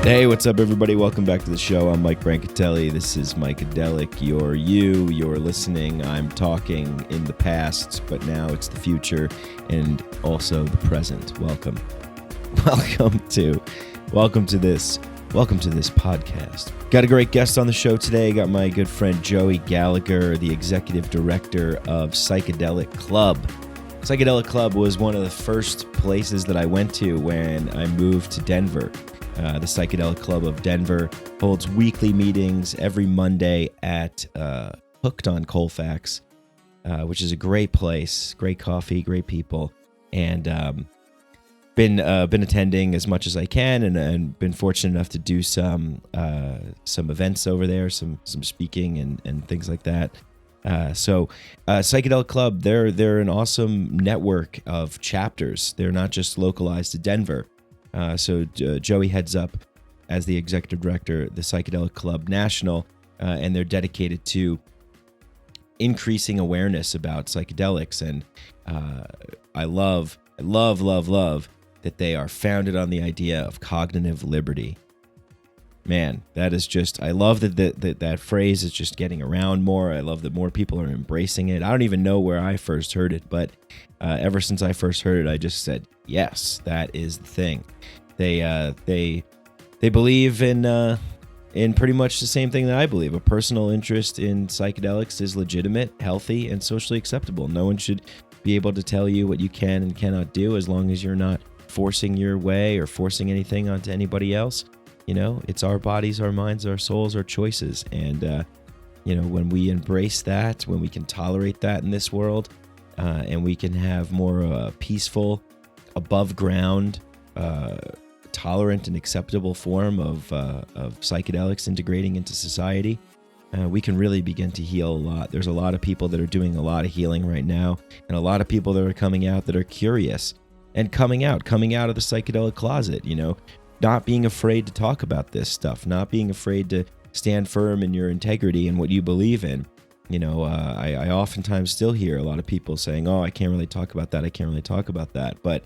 Hey, what's up, everybody? Welcome back to the show. I'm Mike Brancatelli. This is Psychedelic. You're listening. I'm talking in the past, but now it's the future and also the present. Welcome to this podcast. Got a great guest on the show today. Got my good friend Joey Gallagher, the executive director of Psychedelic Club. Psychedelic Club was one of the first places that I went to when I moved to Denver. The Psychedelic Club of Denver holds weekly meetings every Monday at Hooked on Colfax, which is a great place, great coffee, great people, and been attending as much as I can, and been fortunate enough to do some events over there, some speaking and things like that. So Psychedelic Club, they're an awesome network of chapters. They're not just localized to Denver. So Joey heads up as the executive director, the Psychedelic Club National, and they're dedicated to increasing awareness about psychedelics. And I love that they are founded on the idea of cognitive liberty. Man, that is just, I love that phrase is just getting around more. I love that more people are embracing it. I don't even know where I first heard it, but ever since I first heard it, I just said, yes, that is the thing. They believe in pretty much the same thing that I believe. A personal interest in psychedelics is legitimate, healthy, and socially acceptable. No one should be able to tell you what you can and cannot do as long as you're not forcing your way or forcing anything onto anybody else. You know, it's our bodies, our minds, our souls, our choices. And, when we embrace that, when we can tolerate that in this world, and we can have more peaceful, above ground, tolerant and acceptable form of psychedelics integrating into society, we can really begin to heal a lot. There's a lot of people that are doing a lot of healing right now, and a lot of people that are coming out that are curious and coming out of the psychedelic closet, not being afraid to talk about this stuff, not being afraid to stand firm in your integrity and what you believe in. I oftentimes still hear a lot of people saying, "Oh, I can't really talk about that. I can't really talk about that." But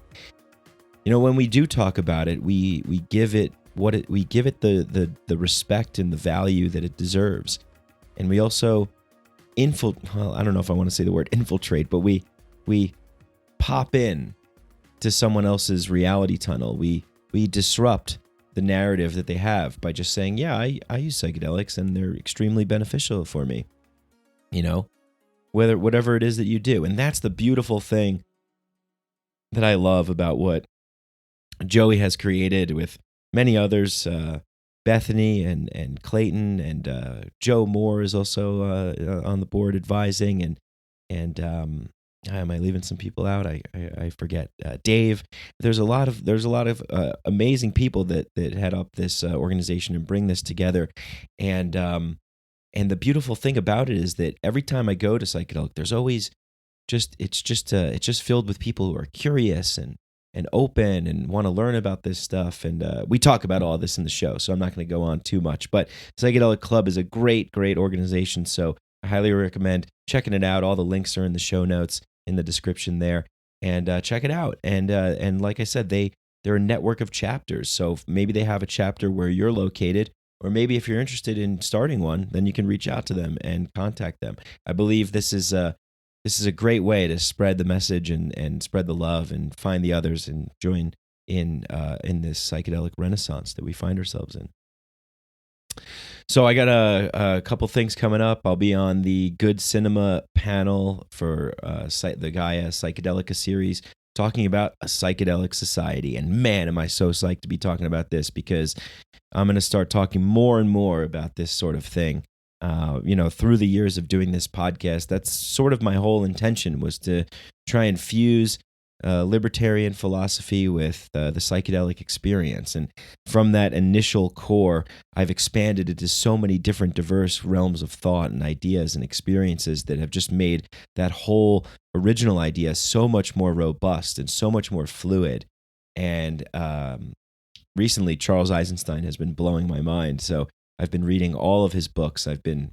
when we do talk about it, we give it the respect and the value that it deserves, and we also I don't know if I want to say the word infiltrate, but we pop in to someone else's reality tunnel. We disrupt the narrative that they have by just saying, "Yeah, I use psychedelics and they're extremely beneficial for me." Whatever it is that you do, and that's the beautiful thing that I love about what Joey has created with many others, Bethany and Clayton, and Joe Moore is also on the board advising, and am I leaving some people out? I forget. Dave. There's a lot of amazing people that head up this organization and bring this together, and the beautiful thing about it is that every time I go to Psychedelic, there's always it's just filled with people who are curious and open and want to learn about this stuff. And we talk about all this in the show, so I'm not going to go on too much. But Psychedelic Club is a great organization, so I highly recommend checking it out. All the links are in the show notes, in the description there, and check it out. And like I said, they're a network of chapters. So maybe they have a chapter where you're located, or maybe if you're interested in starting one, then you can reach out to them and contact them. I believe this is a great way to spread the message and spread the love and find the others and join in this psychedelic renaissance that we find ourselves in. So I got a couple things coming up. I'll be on the Good Cinema panel for the Gaia Psychedelica series, talking about a psychedelic society. And man, am I so psyched to be talking about this, because I'm going to start talking more and more about this sort of thing. Through the years of doing this podcast, that's sort of my whole intention, was to try and fuse libertarian philosophy with the psychedelic experience. And from that initial core, I've expanded into so many different diverse realms of thought and ideas and experiences that have just made that whole original idea so much more robust and so much more fluid. And recently, Charles Eisenstein has been blowing my mind. So I've been reading all of his books. I'm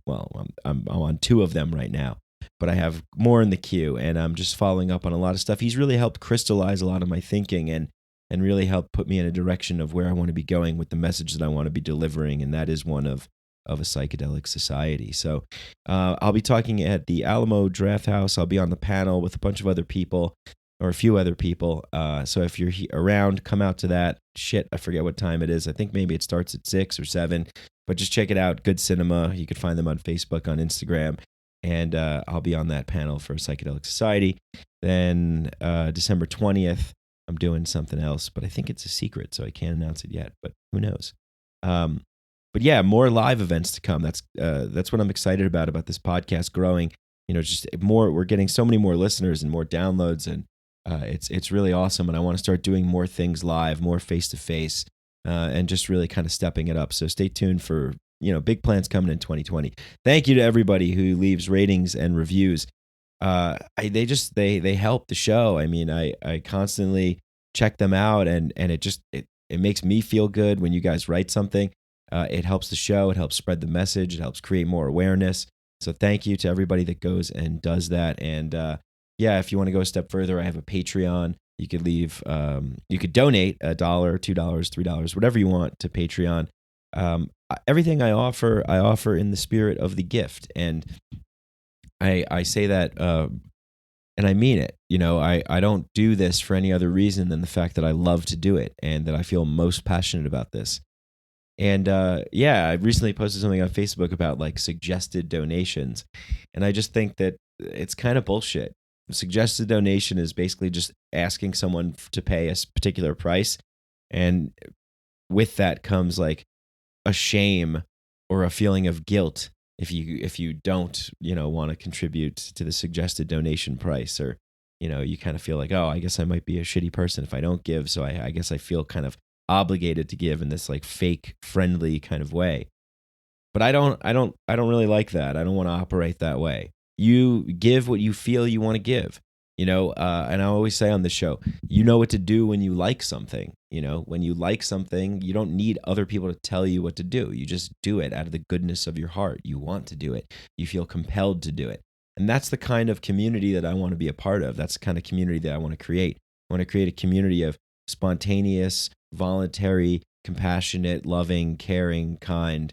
on 2 of them right now, but I have more in the queue, and I'm just following up on a lot of stuff. He's really helped crystallize a lot of my thinking, and and really help put me in a direction of where I want to be going with the message that I want to be delivering, and that is one of a psychedelic society. So I'll be talking at the Alamo Draft House. I'll be on the panel with a bunch of other people, or a few other people. So if you're around, come out to that. Shit, I forget what time it is. I think maybe it starts at 6 or 7, but just check it out. Good Cinema. You can find them on Facebook, on Instagram. And I'll be on that panel for Psychedelic Society. Then December 20th, I'm doing something else, but I think it's a secret, so I can't announce it yet, but who knows? But yeah, more live events to come. That's what I'm excited about this podcast growing. Just more. We're getting so many more listeners and more downloads, and it's really awesome. And I want to start doing more things live, more face to face, and just really kind of stepping it up. So stay tuned for big plans coming in 2020. Thank you to everybody who leaves ratings and reviews. They help the show. I mean, I constantly check them out, and it makes me feel good when you guys write something. It helps the show. It helps spread the message. It helps create more awareness. So thank you to everybody that goes and does that. And if you want to go a step further, I have a Patreon. You could leave. You could donate $1, $2, $3, whatever you want to Patreon. Everything I offer in the spirit of the gift, and I say that, and I mean it. I don't do this for any other reason than the fact that I love to do it, and that I feel most passionate about this. And I recently posted something on Facebook about like suggested donations, and I just think that it's kind of bullshit. Suggested donation is basically just asking someone to pay a particular price, and with that comes like a shame or a feeling of guilt if you don't want to contribute to the suggested donation price, or you kind of feel like, oh, I guess I might be a shitty person if I don't give, so I guess I feel kind of obligated to give in this like fake friendly kind of way. But I don't really like that. I don't want to operate that way. You give what you feel you want to give. And I always say on the show, what to do when you like something. When you like something, you don't need other people to tell you what to do. You just do it out of the goodness of your heart. You want to do it. You feel compelled to do it. And that's the kind of community that I want to be a part of. That's the kind of community that I want to create. I want to create a community of spontaneous, voluntary, compassionate, loving, caring, kind,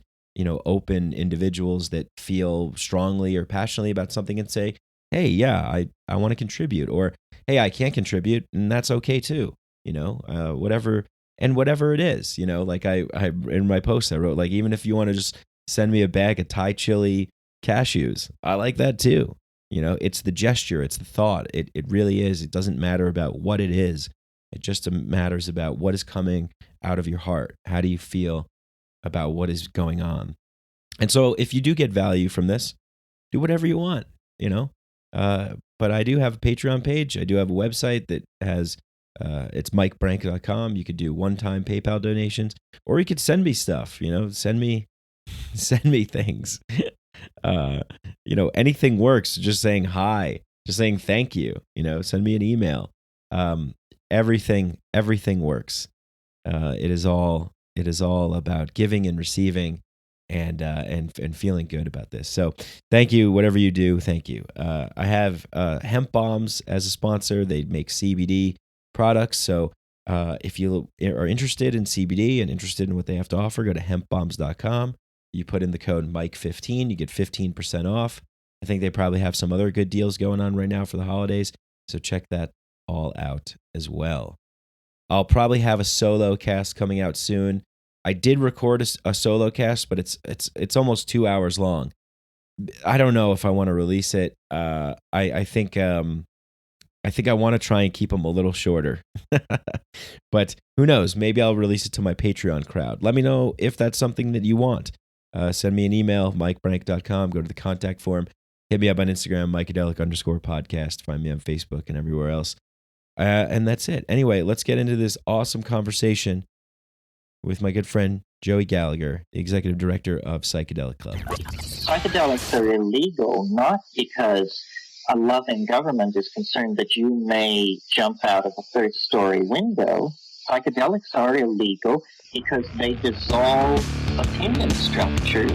open individuals that feel strongly or passionately about something and say, hey, yeah, I want to contribute, or hey, I can't contribute, and that's okay too. Whatever it is, like I in my post I wrote, like, even if you want to just send me a bag of Thai chili cashews, I like that too. It's the gesture, it's the thought. It really is. It doesn't matter about what it is. It just matters about what is coming out of your heart. How do you feel about what is going on? And so if you do get value from this, do whatever you want, but I do have a Patreon page. I do have a website that has, it's mikebrank.com. You could do one-time PayPal donations, or you could send me stuff, send me things. Anything works. Just saying hi, just saying thank you, send me an email. Everything works. It is all about giving and receiving, and feeling good about this. So thank you, whatever you do. Thank you. I have Hemp Bombs as a sponsor. They make CBD products. So if you are interested in CBD and interested in what they have to offer, go to hempbombs.com. You put in the code Mike15, you get 15% off. I think they probably have some other good deals going on right now for the holidays. So check that all out as well. I'll probably have a solo cast coming out soon. I did record a solo cast, but it's almost 2 hours long. I don't know if I want to release it. I think I want to try and keep them a little shorter. But who knows? Maybe I'll release it to my Patreon crowd. Let me know if that's something that you want. Send me an email, mikebrank.com. Go to the contact form. Hit me up on Instagram, Psychedelic_podcast. Find me on Facebook and everywhere else. And that's it. Anyway, let's get into this awesome conversation with my good friend, Joey Gallagher, the executive director of Psychedelic Club. Psychedelics are illegal not because a loving government is concerned that you may jump out of a third-story window. Psychedelics are illegal because they dissolve opinion structures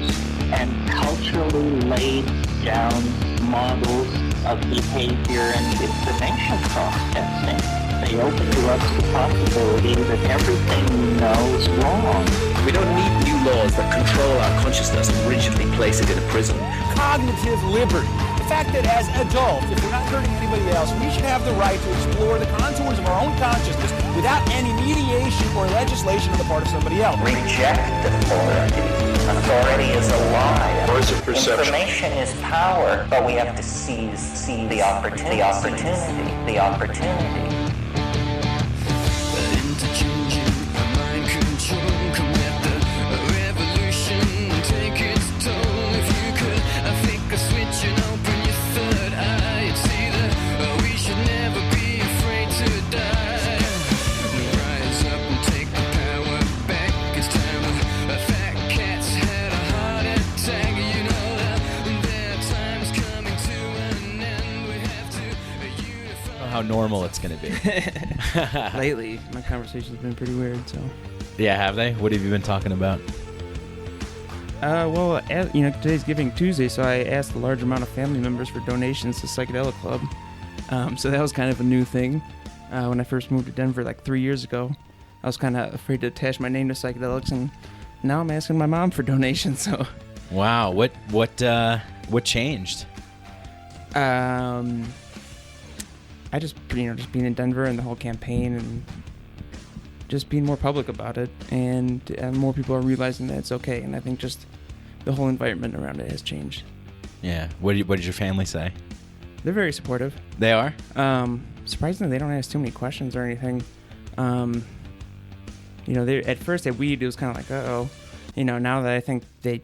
and culturally laid down models of behavior and information processing. They be open to us the possibility that everything we know is wrong. We don't need new laws that control our consciousness and rigidly place it in a prison. Cognitive liberty. The fact that as adults, if we're not hurting anybody else, we should have the right to explore the contours of our own consciousness without any mediation or legislation on the part of somebody else. Reject authority. Authority is a lie. Or is it perception? Information is power, but we have to seize the opportunity. The opportunity. How normal it's going to be. Lately, my conversations have been pretty weird. So, Yeah, have they? What have you been talking about? well, today's Giving Tuesday, so I asked a large amount of family members for donations to Psychedelic Club. So that was kind of a new thing. When I first moved to Denver like 3 years ago, I was kind of afraid to attach my name to psychedelics, and now I'm asking my mom for donations. So, Wow, what changed? I just being in Denver and the whole campaign and just being more public about it, and more people are realizing that it's okay, and I think just the whole environment around it has changed. Yeah. What did your family say? They're very supportive. They are? Surprisingly, they don't ask too many questions or anything. They at first at weed it was kind of like, uh-oh. Now that I think they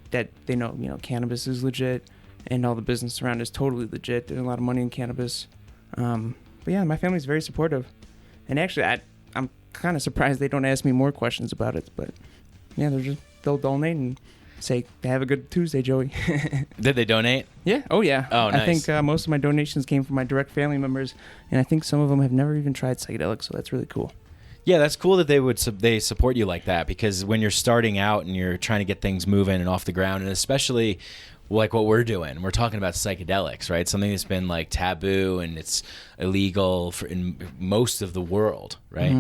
know, cannabis is legit and all the business around is totally legit. There's a lot of money in cannabis. But yeah, my family's very supportive. And actually, I'm kind of surprised they don't ask me more questions about it. But yeah, they'll donate and say, have a good Tuesday, Joey. Did they donate? Yeah. Oh, yeah. Oh, nice. I think most of my donations came from my direct family members. And I think some of them have never even tried psychedelics. So that's really cool. Yeah, that's cool that they support you like that, because when you're starting out and you're trying to get things moving and off the ground, and especially like what we're doing, we're talking about psychedelics, right? Something that's been like taboo and it's illegal in most of the world, right?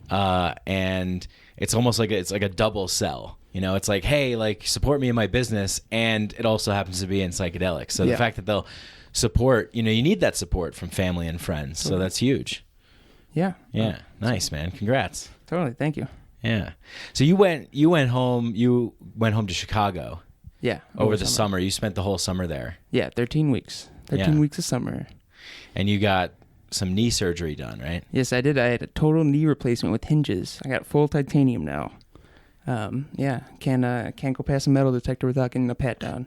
Mm-hmm. And it's almost like it's like a double sell. It's like, hey, like support me in my business, and it also happens to be in psychedelics. So the fact that they'll support, you need that support from family and friends. So that's huge. Yeah. Yeah. Nice, man. Congrats. Totally. Thank you. Yeah. So you went home to Chicago. Yeah. Over the summer. You spent the whole summer there. Yeah, 13 weeks. 13 weeks of summer. And you got some knee surgery done, right? Yes, I did. I had a total knee replacement with hinges. I got full titanium now. Can't go past a metal detector without getting a pat down.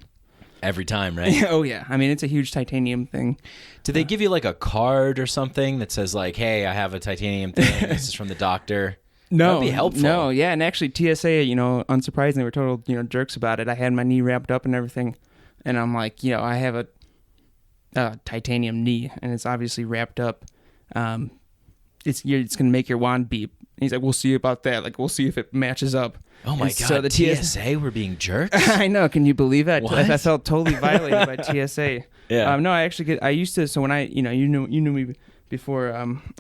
Every time, right? Oh, yeah. I mean, it's a huge titanium thing. Did they give you like a card or something that says like, hey, I have a titanium thing. This is from the doctor? No. That'd be helpful. No, yeah. And actually, TSA, unsurprisingly, were total, jerks about it. I had my knee wrapped up and everything. And I'm like, I have a titanium knee, and it's obviously wrapped up. It's going to make your wand beep. And he's like, we'll see about that. Like, we'll see if it matches up. Oh, my God. So the TSA were being jerks? I know. Can you believe that? What? I felt totally violated by TSA. Yeah. No, I used to, so when you knew me before,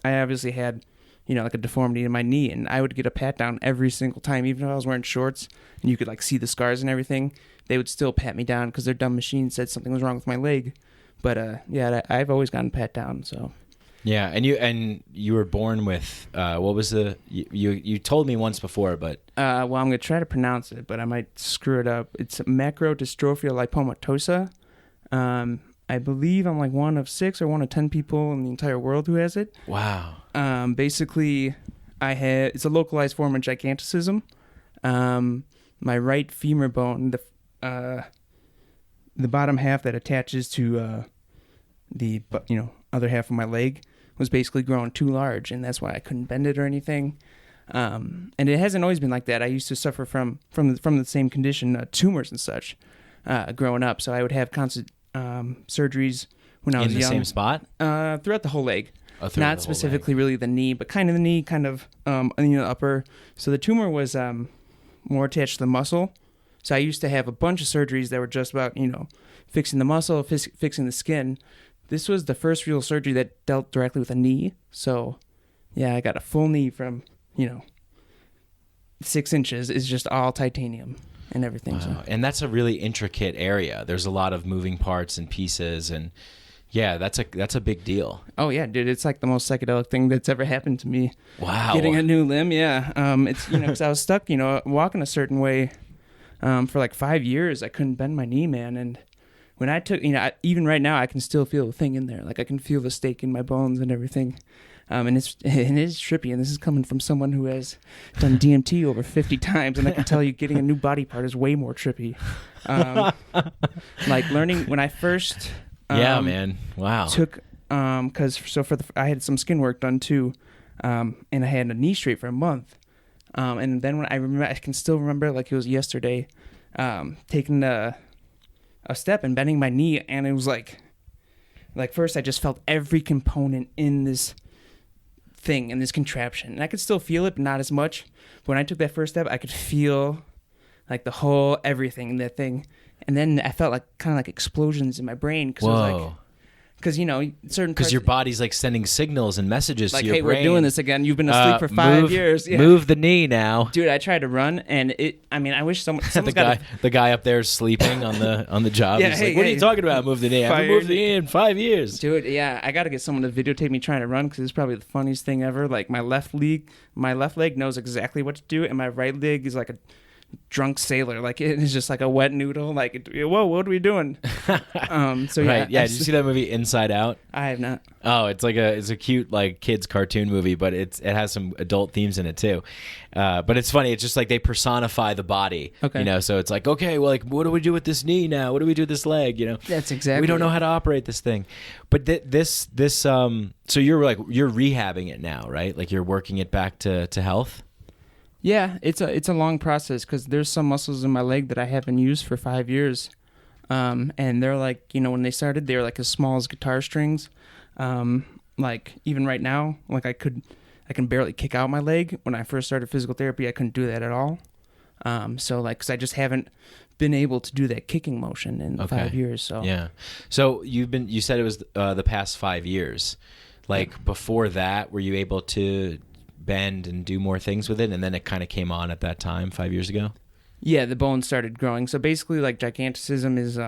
I obviously had, like a deformity in my knee, and I would get a pat down every single time, even if I was wearing shorts and you could like see the scars and everything. They would still pat me down because their dumb machine said something was wrong with my leg. But I've always gotten pat down. So yeah, and you were born with what was you told me once before, but well, I'm gonna try to pronounce it, but I might screw it up. It's Macrodystrophia lipomatosa. I believe I'm like one of 6 or one of 10 people in the entire world who has it. Wow. Basically, it's a localized form of gigantism. My right femur bone, the bottom half that attaches to the other half of my leg, was basically growing too large, and that's why I couldn't bend it or anything. And it hasn't always been like that. I used to suffer from the same condition, tumors and such, growing up. So I would have constant surgeries when I was young. In the same spot? Throughout the whole leg. Oh, not specifically really the knee, but kind of the knee, kind of upper. So the tumor was more attached to the muscle. So I used to have a bunch of surgeries that were just about, fixing the muscle, fixing the skin. This was the first real surgery that dealt directly with a knee. So Yeah, I got a full knee from 6 inches is just all titanium and everything. Wow. So. And that's a really intricate area. There's a lot of moving parts and pieces, and yeah, that's a big deal. Oh yeah, dude, it's like the most psychedelic thing that's ever happened to me. Wow. Getting a new limb, yeah. It's because I was stuck, walking a certain way for like 5 years. I couldn't bend my knee, man, and when I took, even right now, I can still feel the thing in there. Like I can feel the stake in my bones and everything. And it is trippy, and this is coming from someone who has done DMT over 50 times, and I can tell you getting a new body part is way more trippy. Like learning when I first yeah, man. Wow. took I had some skin work done too, and I had a knee straight for a month, and then when I can still remember like it was yesterday, taking a step and bending my knee, and it was like first I just felt every component in this thing, in this contraption, and I could still feel it, but not as much. But when I took that first step, I could feel like the whole everything in that thing, and then I felt like kind of like explosions in my brain because it was like, because certain because your body's like sending signals and messages like, to your hey, brain. we're doing this again. You've been asleep for 5 years. Yeah. Move the knee now, dude. I tried to run, and I wish someone's the guy up there is sleeping on the job. Yeah, He's hey, like, what are you talking about? Move the knee. I haven't moved the knee in 5 years. Dude, yeah, I got to get someone to videotape me trying to run because it's probably the funniest thing ever. Like my left leg knows exactly what to do, and my right leg is like a drunk sailor. Like it is just like a wet noodle. Like, whoa, what are we doing? So yeah, right. Yeah. Did you see that movie Inside Out? I have not. Oh, it's a cute like kids cartoon movie, but it has some adult themes in it too. But it's funny. It's just like they personify the body. Okay. So it's like, okay, well, like, what do we do with this knee now? What do we do with this leg? That's exactly. We don't know how to operate this thing. But so you're rehabbing it now, right? Like you're working it back to health. Yeah, it's a long process because there's some muscles in my leg that I haven't used for 5 years, and they're like, when they started, they were like as small as guitar strings. Like even right now, like I can barely kick out my leg. When I first started physical therapy, I couldn't do that at all. So like, cause I just haven't been able to do that kicking motion in 5 years. So yeah. So you said it was the past 5 years. Like before that, were you able to bend and do more things with it, and then it kind of came on at that time 5 years ago? Yeah, the bone started growing. So basically, like gigantism is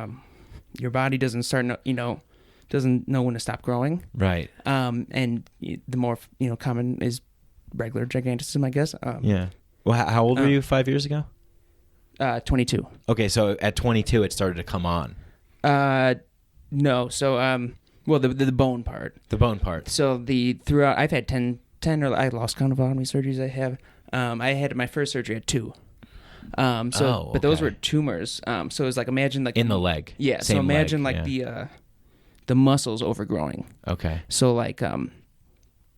your body doesn't know when to stop growing. Right. And the more common is regular gigantism, I guess. Yeah. Well, how old were you 5 years ago? 22. Okay, so at 22 it started to come on. No. So well, the bone part. The bone part. So throughout I've had 10 or I lost count of how many surgeries I have. I had my first surgery at 2. But those were tumors. So it was like, imagine like in the leg. Yeah. Same so imagine leg, like the muscles overgrowing. Okay. So like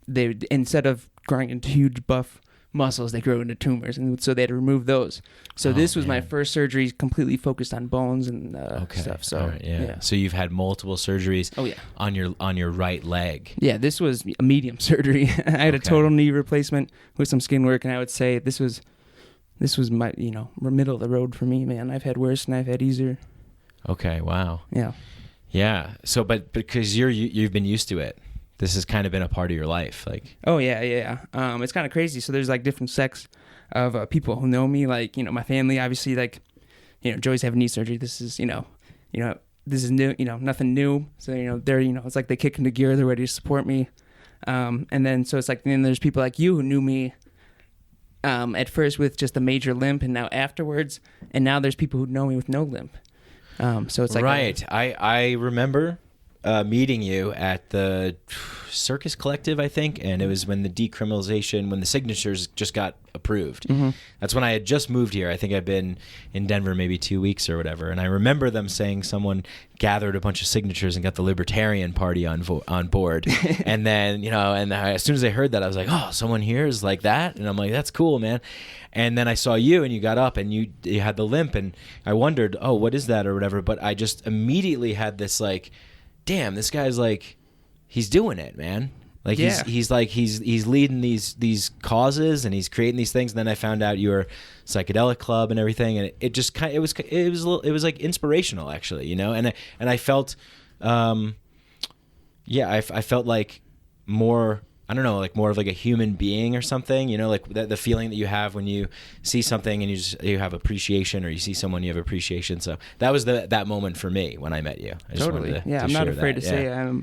they instead of growing into huge buff muscles, they grow into tumors, and so they had to remove those. So this was my first surgery completely focused on bones and stuff. So right, yeah. So you've had multiple surgeries. Oh yeah. On your right leg. Yeah, this was a medium surgery. I had a total knee replacement with some skin work, and I would say this was my middle of the road for me, man. I've had worse and I've had easier. Okay. Wow. Yeah. Yeah. So, but because you've been used to it. This has kind of been a part of your life, like. Oh yeah. It's kind of crazy. So there's like different sects of people who know me, like my family. Obviously, like Joey's having knee surgery. This is this is new. Nothing new. So they're it's like they kick into gear. They're ready to support me. And then so it's like then there's people like you who knew me at first with just a major limp, and now afterwards, and now there's people who know me with no limp. So it's like right. I remember meeting you at the Circus Collective, I think, and it was when the decriminalization, when the signatures just got approved. Mm-hmm. That's when I had just moved here. I think I'd been in Denver maybe 2 weeks or whatever, and I remember them saying someone gathered a bunch of signatures and got the Libertarian Party on board. And then, as soon as I heard that, I was like, oh, someone here is like that? And I'm like, that's cool, man. And then I saw you, and you got up, and you had the limp, and I wondered, oh, what is that or whatever, but I just immediately had this like, damn, this guy's like, he's doing it, man. Like he's leading these causes, and he's creating these things. And then I found out you were Psychedelic Club and everything, and it just kind of, it was like inspirational actually, and I felt, I felt like more I don't know, like more of like a human being or something, you know, like the feeling that you have when you see something and you have appreciation, or you see someone, you have appreciation. So that was that moment for me when I met you. I just Totally. wanted to I'm not afraid to yeah.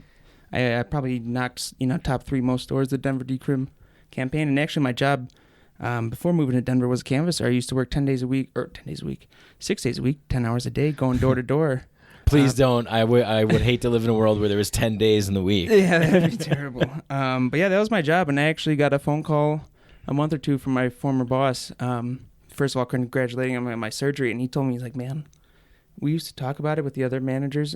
say I probably knocked, top 3 most doors the Denver Decrim campaign. And actually my job before moving to Denver was a canvasser. I used to work 6 days a week, 10 hours a day, going door to door. Please don't. I would hate to live in a world where there was 10 days in the week. Yeah, that'd be terrible. But yeah, that was my job, and I actually got a phone call a month or two from my former boss. First of all, congratulating him on my surgery, and he told me, he's like, man, we used to talk about it with the other managers.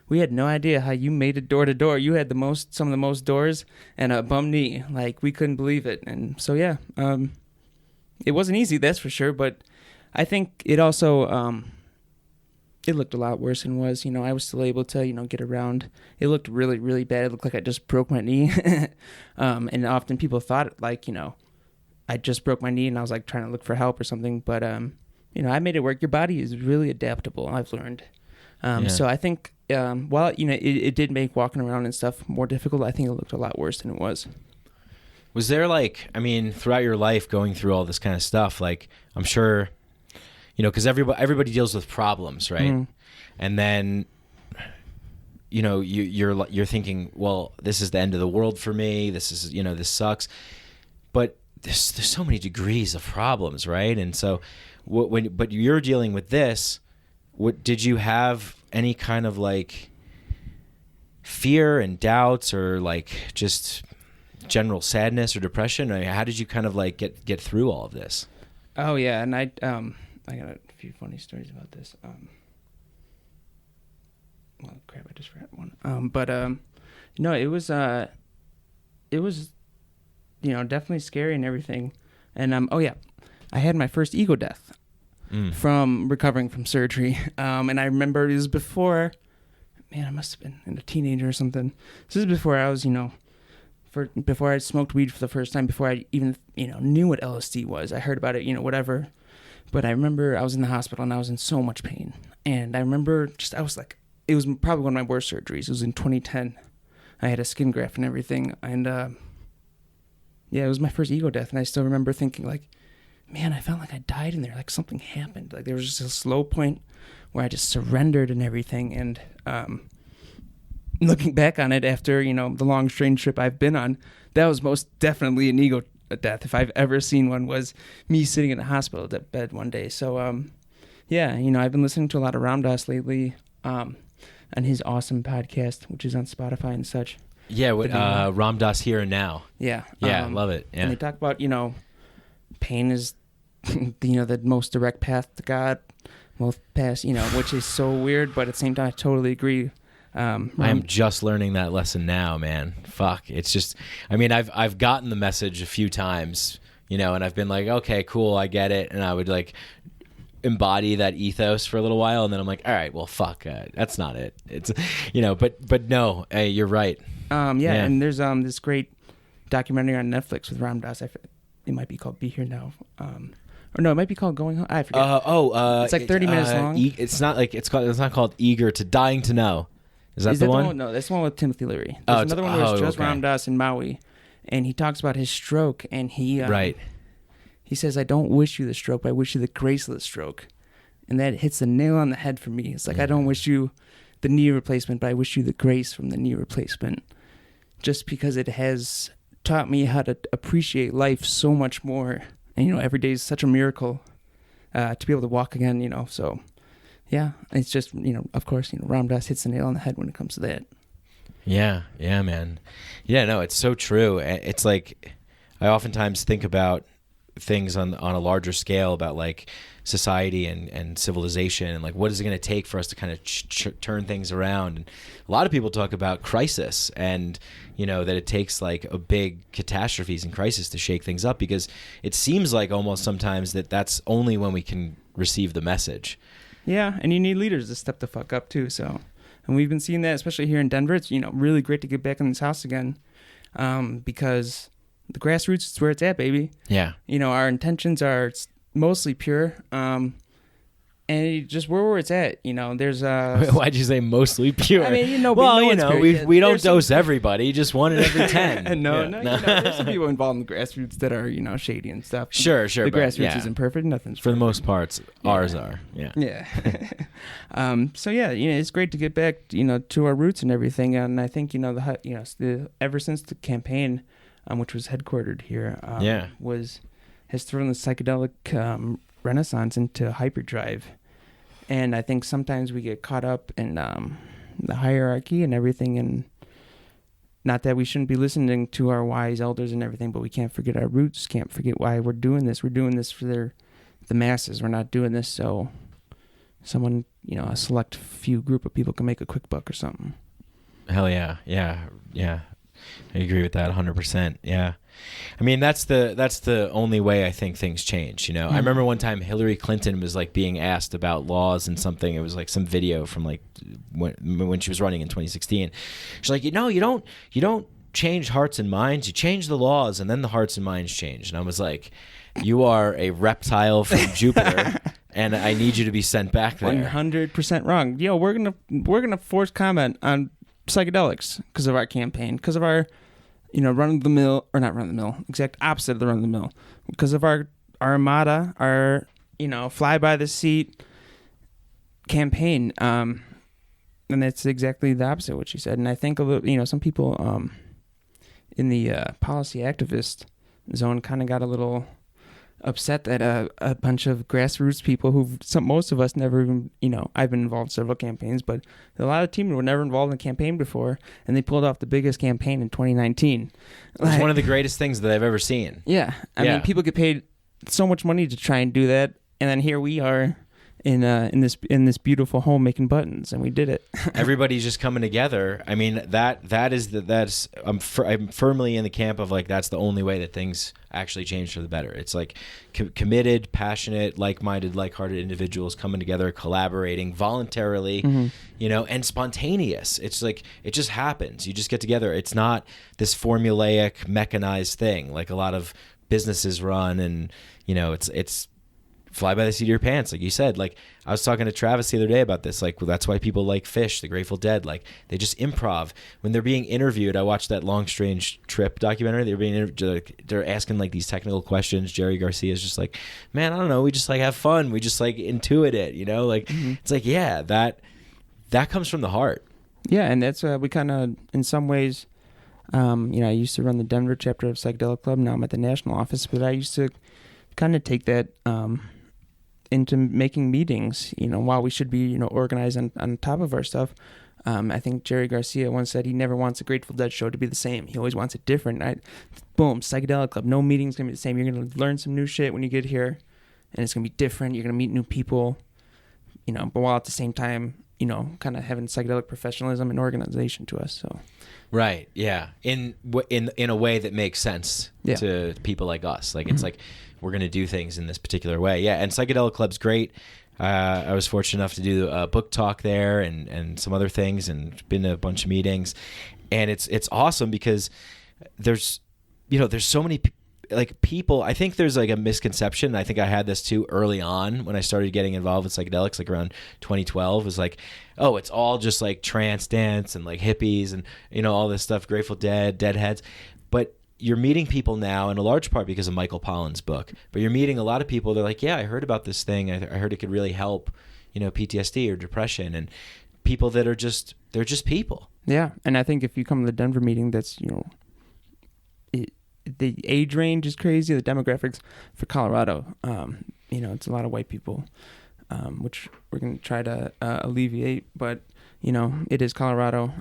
We had no idea how you made it door to door. You had some of the most doors and a bum knee. Like, we couldn't believe it. And so yeah, it wasn't easy, that's for sure. But I think it also it looked a lot worse than it was. I was still able to, get around. It looked really, really bad. It looked like I just broke my knee. And often people thought, like, I just broke my knee and I was, like, trying to look for help or something. But, I made it work. Your body is really adaptable, I've learned. So I think, while, it did make walking around and stuff more difficult, I think it looked a lot worse than it was. Was there, like, throughout your life going through all this kind of stuff, like, I'm sure... because everybody deals with problems, right? Mm. And then, you're thinking, well, this is the end of the world for me. This is, this sucks. But there's so many degrees of problems, right? And so, but you're dealing with this. Did you have any kind of like fear and doubts, or like just general sadness or depression? How did you kind of like get through all of this? Oh yeah, and I got a few funny stories about this. Well, crap, I just forgot one. No, it was definitely scary and everything. And I had my first ego death from recovering from surgery. And I remember it was before, I must have been a teenager or something. This is before I was, before I smoked weed for the first time, before I even, knew what LSD was. I heard about it, whatever. But I remember I was in the hospital and I was in so much pain. And I remember it was probably one of my worst surgeries. It was in 2010. I had a skin graft and everything. And it was my first ego death. And I still remember thinking, like, man, I felt like I died in there. Like something happened. Like there was just a slow point where I just surrendered and everything. And looking back on it after, the long, strange trip I've been on, that was most definitely an ego death, if I've ever seen one, was me sitting in a hospital bed one day. So I've been listening to a lot of Ram Dass lately, on his awesome podcast, which is on Spotify and such. Yeah, Ram Dass Here and Now. Yeah, love it. Yeah, and they talk about pain is the most direct path to God, most path, which is so weird, but at the same time I totally agree. I am just learning that lesson now, man. Fuck. It's just, I've gotten the message a few times, and I've been like, okay, cool, I get it. And I would like embody that ethos for a little while. And then I'm like, all right, well, fuck, that's not it. It's, but no, hey, you're right. And there's this great documentary on Netflix with Ram Dass. It might be called Be Here Now. Or no, it might be called Going Home. I forget. It's like 30 minutes long. It's not called Eager to Dying to Know. Is that the one? No, that's the one with Timothy Leary. There's another one where it's just Ram Dass in Maui, and he talks about his stroke, and he says, I don't wish you the stroke, but I wish you the grace of the stroke. And that hits the nail on the head for me. It's like, I don't wish you the knee replacement, but I wish you the grace from the knee replacement, just because it has taught me how to appreciate life so much more. And, every day is such a miracle to be able to walk again, so... Yeah, it's just, of course, Ram Dass hits the nail on the head when it comes to that. Yeah, man. Yeah, no, it's so true. It's like, I oftentimes think about things on a larger scale about like society and civilization and like what is it going to take for us to kind of turn things around. And a lot of people talk about crisis and, that it takes like a big catastrophes and crisis to shake things up, because it seems like almost sometimes that's only when we can receive the message. Yeah, and you need leaders to step the fuck up too. So, and we've been seeing that, especially here in Denver. It's really great to get back in this house again, because the grassroots is where it's at, baby. Yeah. Our intentions are mostly pure. And just where it's at, there's Why'd you say mostly pure? I mean, but well, it's great. we don't dose everybody, just 1 in every 10. No, there's some people involved in the grassroots that are, shady and stuff. Sure. The grassroots isn't perfect. Nothing's for the perfect. most parts. Ours are. Yeah. Yeah. So yeah, it's great to get back, to our roots and everything. And I think, ever since the campaign, which was headquartered here, has thrown the psychedelic renaissance into hyperdrive. And I think sometimes we get caught up in the hierarchy and everything, and not that we shouldn't be listening to our wise elders and everything, but we can't forget our roots, can't forget why we're doing this. We're doing this for the masses. We're not doing this so someone, a select few group of people can make a quick buck or something. Hell yeah. I agree with that 100%. Yeah. I mean, that's the only way I think things change, I remember one time Hillary Clinton was like being asked about laws and something. It was like some video from like when she was running in 2016. She's like, you don't change hearts and minds. You change the laws and then the hearts and minds change. And I was like, you are a reptile from Jupiter and I need you to be sent back there. 100% wrong. We're going to force comment on psychedelics because of our campaign, because of our run-of-the-mill, or not run-of-the-mill, exact opposite of the run-of-the-mill, because of our armada, our, fly-by-the-seat campaign. And it's exactly the opposite of what she said. And I think, some people in the policy activist zone kind of got a little upset that a bunch of grassroots people most of us never even, I've been involved in several campaigns, but a lot of teams were never involved in a campaign before, and they pulled off the biggest campaign in 2019. It was one of the greatest things that I've ever seen. Yeah. I mean, people get paid so much money to try and do that, and then here we are in this beautiful home making buttons, and we did it. Everybody's just coming together. I mean, I'm firmly in the camp of like that's the only way that things actually change for the better. It's like committed, passionate, like-minded, like-hearted individuals coming together, collaborating voluntarily, and spontaneous. It's like it just happens. You just get together. It's not this formulaic, mechanized thing like a lot of businesses run, and it's fly by the seat of your pants, like you said. Like I was talking to Travis the other day about this. Like that's why people like Fish, the Grateful Dead. Like they just improv when they're being interviewed. I watched that Long Strange Trip documentary. They're asking like these technical questions. Jerry Garcia is just like, man, I don't know. We just like have fun. We just like intuit it. It's like that comes from the heart. Yeah, and that's we kind of in some ways. I used to run the Denver chapter of Psychedelic Club. Now I'm at the national office, but I used to kind of take that into making meetings, while we should be, organized on top of our stuff. I think Jerry Garcia once said he never wants a Grateful Dead show to be the same. He always wants it different. Boom, Psychedelic Club. No meeting's going to be the same. You're going to learn some new shit when you get here, and it's going to be different. You're going to meet new people, but while at the same time, kind of having psychedelic professionalism and organization to us. So, right, yeah, in a way that makes sense to people like us. Like it's like we're going to do things in this particular way. Yeah, and Psychedelic Club's great. I was fortunate enough to do a book talk there and some other things, and been to a bunch of meetings. And it's awesome because there's so many people. I think there's like a misconception. I think I had this too early on when I started getting involved with psychedelics, like around 2012. It was like, oh, it's all just like trance dance and like hippies and all this stuff, Grateful Dead, Deadheads. But you're meeting people now in a large part because of Michael Pollan's book, but you're meeting a lot of people. They're like, yeah, I heard about this thing. I heard it could really help, PTSD or depression, and people that are they're just people. Yeah. And I think if you come to the Denver meeting, that's, the age range is crazy. The demographics for Colorado, it's a lot of white people, which we're going to try to alleviate, but, it is Colorado.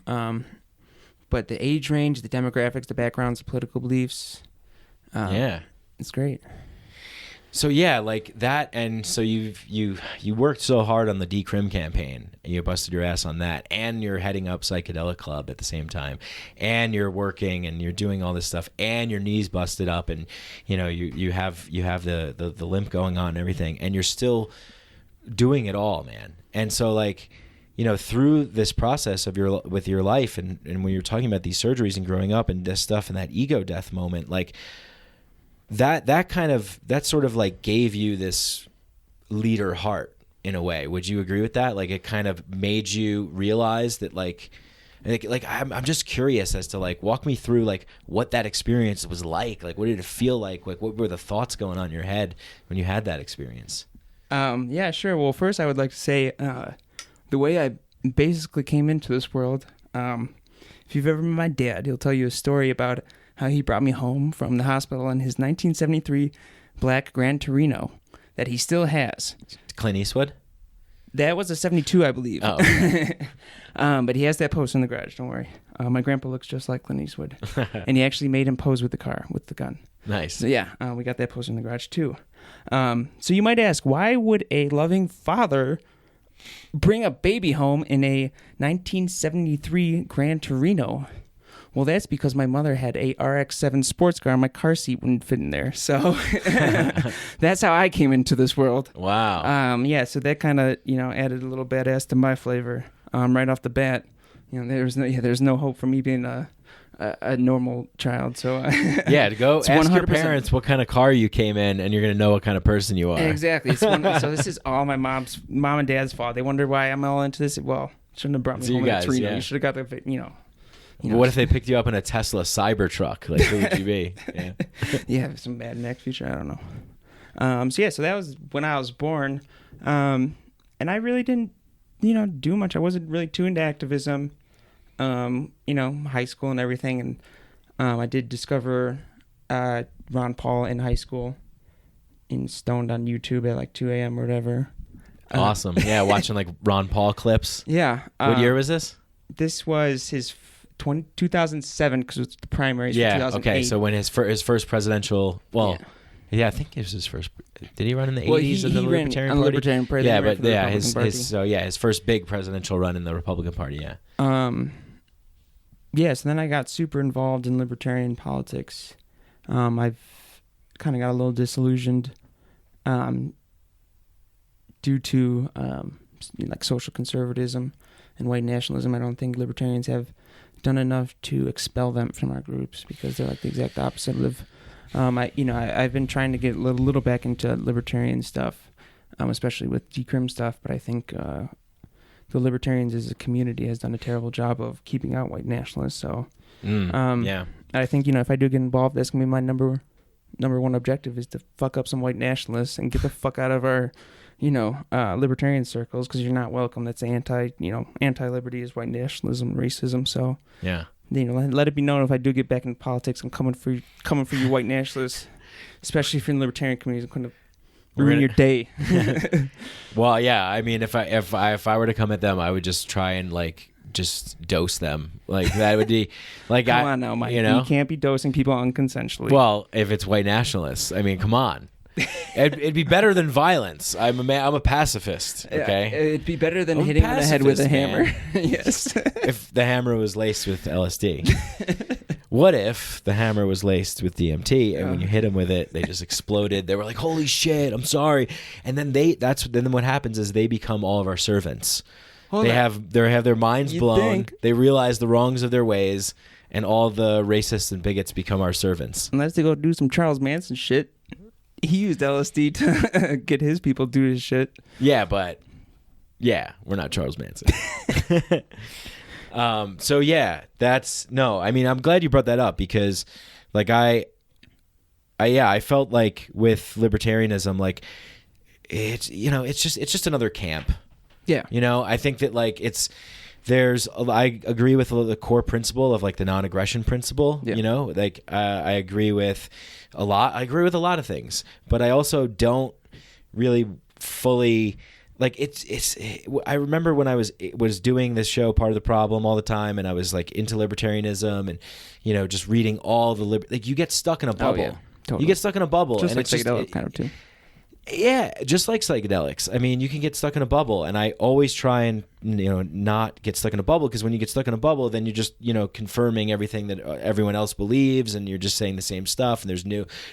But the age range, the demographics, the backgrounds, the political beliefs, it's great. So yeah, like that, and so you worked so hard on the decrim campaign, and you busted your ass on that, and you're heading up Psychedelic Club at the same time, and you're working and you're doing all this stuff, and your knees busted up, and you have the limp going on and everything, and you're still doing it all, man. And so like, through this process of with your life, and when you're talking about these surgeries and growing up and this stuff and that ego death moment, like that sort of like gave you this leader heart in a way. Would you agree with that? Like it kind of made you realize that like I'm just curious as to like walk me through like what that experience was like. Like what did it feel like? Like what were the thoughts going on in your head when you had that experience? Yeah, sure. Well, first I would like to say the way I basically came into this world. If you've ever met my dad, he'll tell you a story about how he brought me home from the hospital in his 1973 black Gran Torino that he still has. Clint Eastwood? That was a 72, I believe. Oh. Okay. But he has that poster in the garage, don't worry. My grandpa looks just like Clint Eastwood. And he actually made him pose with the car, with the gun. Nice. So yeah, we got that poster in the garage too. So you might ask, why would a loving father bring a baby home in a 1973 Gran Torino? Well, that's because my mother had a RX-7 sports car and my car seat wouldn't fit in there. So that's how I came into this world. Wow. Yeah, so that kind of, added a little badass to my flavor right off the bat. There's no hope for me being a normal child. So yeah, to go ask 100%. your parents what kind of car you came in, and you're going to know what kind of person you are. Exactly. So this is all my mom and dad's fault. They wonder why I'm all into this. Well, shouldn't have brought me home in a Torino. You should have got the, What if they picked you up in a Tesla Cybertruck? Like, who would you be? Yeah, yeah, some Mad Max future. I don't know. So that was when I was born, and I really didn't, do much. I wasn't really too into activism, high school and everything. And I did discover Ron Paul in high school, stoned on YouTube at like 2 a.m. or whatever. Awesome. Yeah, watching like Ron Paul clips. Yeah. What year was this? This was his 2007 because it's the primaries. Yeah. 2008. Okay. So when his first presidential, I think it was his first. Did he run in the 80s of the Libertarian Party? Libertarian Party. Yeah, but yeah, his first big presidential run in the Republican Party. Yeah. So then I got super involved in libertarian politics. I've kind of got a little disillusioned, due to like social conservatism and white nationalism. I don't think libertarians have done enough to expel them from our groups because they're like the exact opposite of. I've been trying to get a little back into libertarian stuff, especially with decrim stuff. But I think the libertarians as a community has done a terrible job of keeping out white nationalists. So, I think if I do get involved, that's gonna be my number one objective is to fuck up some white nationalists and get the fuck out of our libertarian circles because you're not welcome. That's anti-liberty is white nationalism, racism. So yeah, let it be known if I do get back into politics, I'm coming for you white nationalists, especially if you're in the libertarian community. I'm going to ruin your day. Well, yeah. I mean, if I were to come at them, I would just try and just dose them. Like that would be like come on now, Mike. You can't be dosing people unconsensually. Well, if it's white nationalists, I mean, come on. It'd be better than violence. I'm a pacifist. Okay, it'd be better than hitting on the head with a hammer. Yes. If the hammer was laced with LSD. What if the hammer was laced with DMT and when you hit them with it, they just exploded? They were like, "Holy shit! I'm sorry." And then then what happens is they become all of our servants. They have their minds blown. They realize the wrongs of their ways, and all the racists and bigots become our servants. Unless they go do some Charles Manson shit. He used LSD to get his people to do his shit. Yeah, but we're not Charles Manson. So yeah, I mean, I'm glad you brought that up because like I felt like with libertarianism, like it's just another camp. Yeah. I think that like I agree with the core principle of like the non-aggression principle, I agree with a lot. I agree with a lot of things, but I also don't really fully like I remember when I was doing this show, Part of the Problem, all the time, and I was like into libertarianism and, just reading all the you get stuck in a bubble. Oh, yeah. Totally. You get stuck in a bubble. Just and like psychedelic kind of too. Yeah, just like psychedelics. I mean, you can get stuck in a bubble, and I always try and not get stuck in a bubble because when you get stuck in a bubble, then you're just confirming everything that everyone else believes, and you're just saying the same stuff, and there's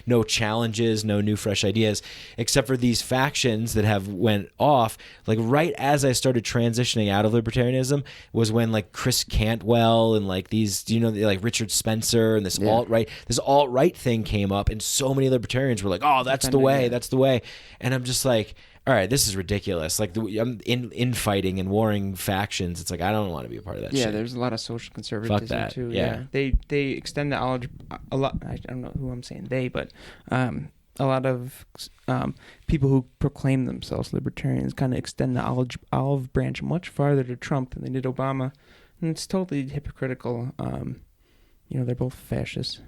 no challenges, no new fresh ideas, except for these factions that have went off. Like right as I started transitioning out of libertarianism was when like Chris Cantwell and like these like Richard Spencer and this alt-right thing came up, and so many libertarians were like, "Oh, that's the way." And I'm just like, all right, this is ridiculous. Like I'm infighting and warring factions. It's like, I don't want to be a part of that shit. Yeah, there's a lot of social conservatism Fuck that. too. Yeah. They extend the knowledge a lot. I don't know who I'm saying they, but a lot of people who proclaim themselves libertarians kind of extend the olive branch much farther to Trump than they did Obama, and it's totally hypocritical. They're both fascists.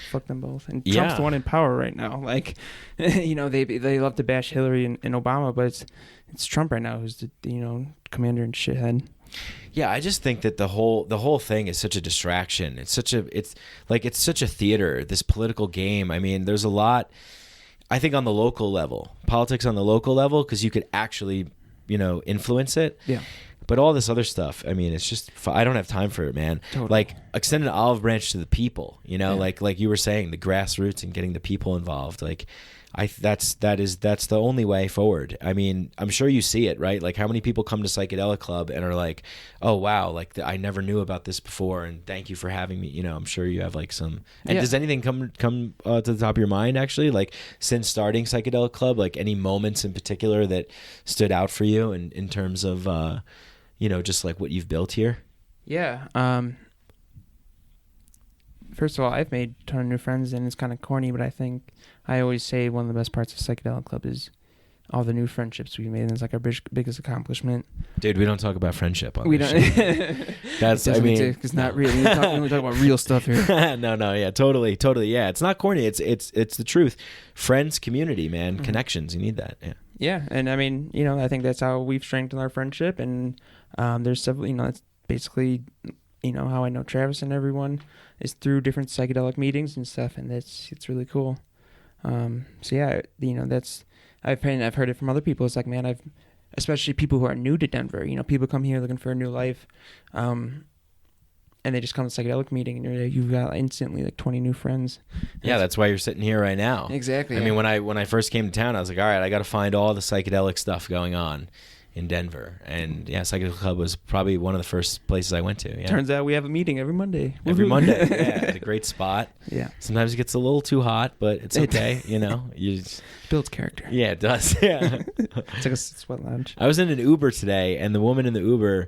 Fuck them both. And Trump's the one in power right now. Like, they love to bash Hillary and Obama, but it's Trump right now who's the commander and shithead. Yeah, I just think that the whole thing is such a distraction. It's such a theater, this political game. I mean, there's a lot, I think, on the local level, politics on the local level, because you could actually, influence it. Yeah. But all this other stuff, I mean, it's just, I don't have time for it, man. Totally. Like, extend an olive branch to the people, like you were saying, the grassroots and getting the people involved. Like, that's the only way forward. I mean, I'm sure you see it, right? Like, how many people come to Psychedelic Club and are like, oh, wow, like, I never knew about this before, and thank you for having me. I'm sure you have, like, some... And does anything come to the top of your mind, actually? Like, since starting Psychedelic Club, like, any moments in particular that stood out for you in terms of... just like what you've built here? Yeah. First of all, I've made a ton of new friends, and it's kind of corny, but I think I always say one of the best parts of Psychedelic Club is all the new friendships we made, and it's like our biggest accomplishment. Dude, we don't talk about friendship on we this don't. shit. That's, I mean... It's not really. We talk about real stuff here. No, yeah, totally, yeah. It's not corny. It's the truth. Friends, community, man, connections. You need that, yeah. Yeah, and I mean, I think that's how we've strengthened our friendship, and there's several, it's basically, how I know Travis and everyone is through different psychedelic meetings and stuff, and it's really cool. So yeah, that's, I've heard it from other people. It's like, man, especially people who are new to Denver, people come here looking for a new life, and they just come to psychedelic meeting, and you've got instantly like 20 new friends. Yeah, that's why you're sitting here right now. Exactly. I mean, when I first came to town, I was like, all right, I got to find all the psychedelic stuff going on in Denver, and yeah, Psychedelic Club was probably one of the first places I went to. Yeah. Turns out we have a meeting every Monday. Every Monday, yeah, at a great spot. Yeah. Sometimes it gets a little too hot, but it's okay. You just, builds character. Yeah, it does. Yeah. It's like a sweat lounge. I was in an Uber today, and the woman in the Uber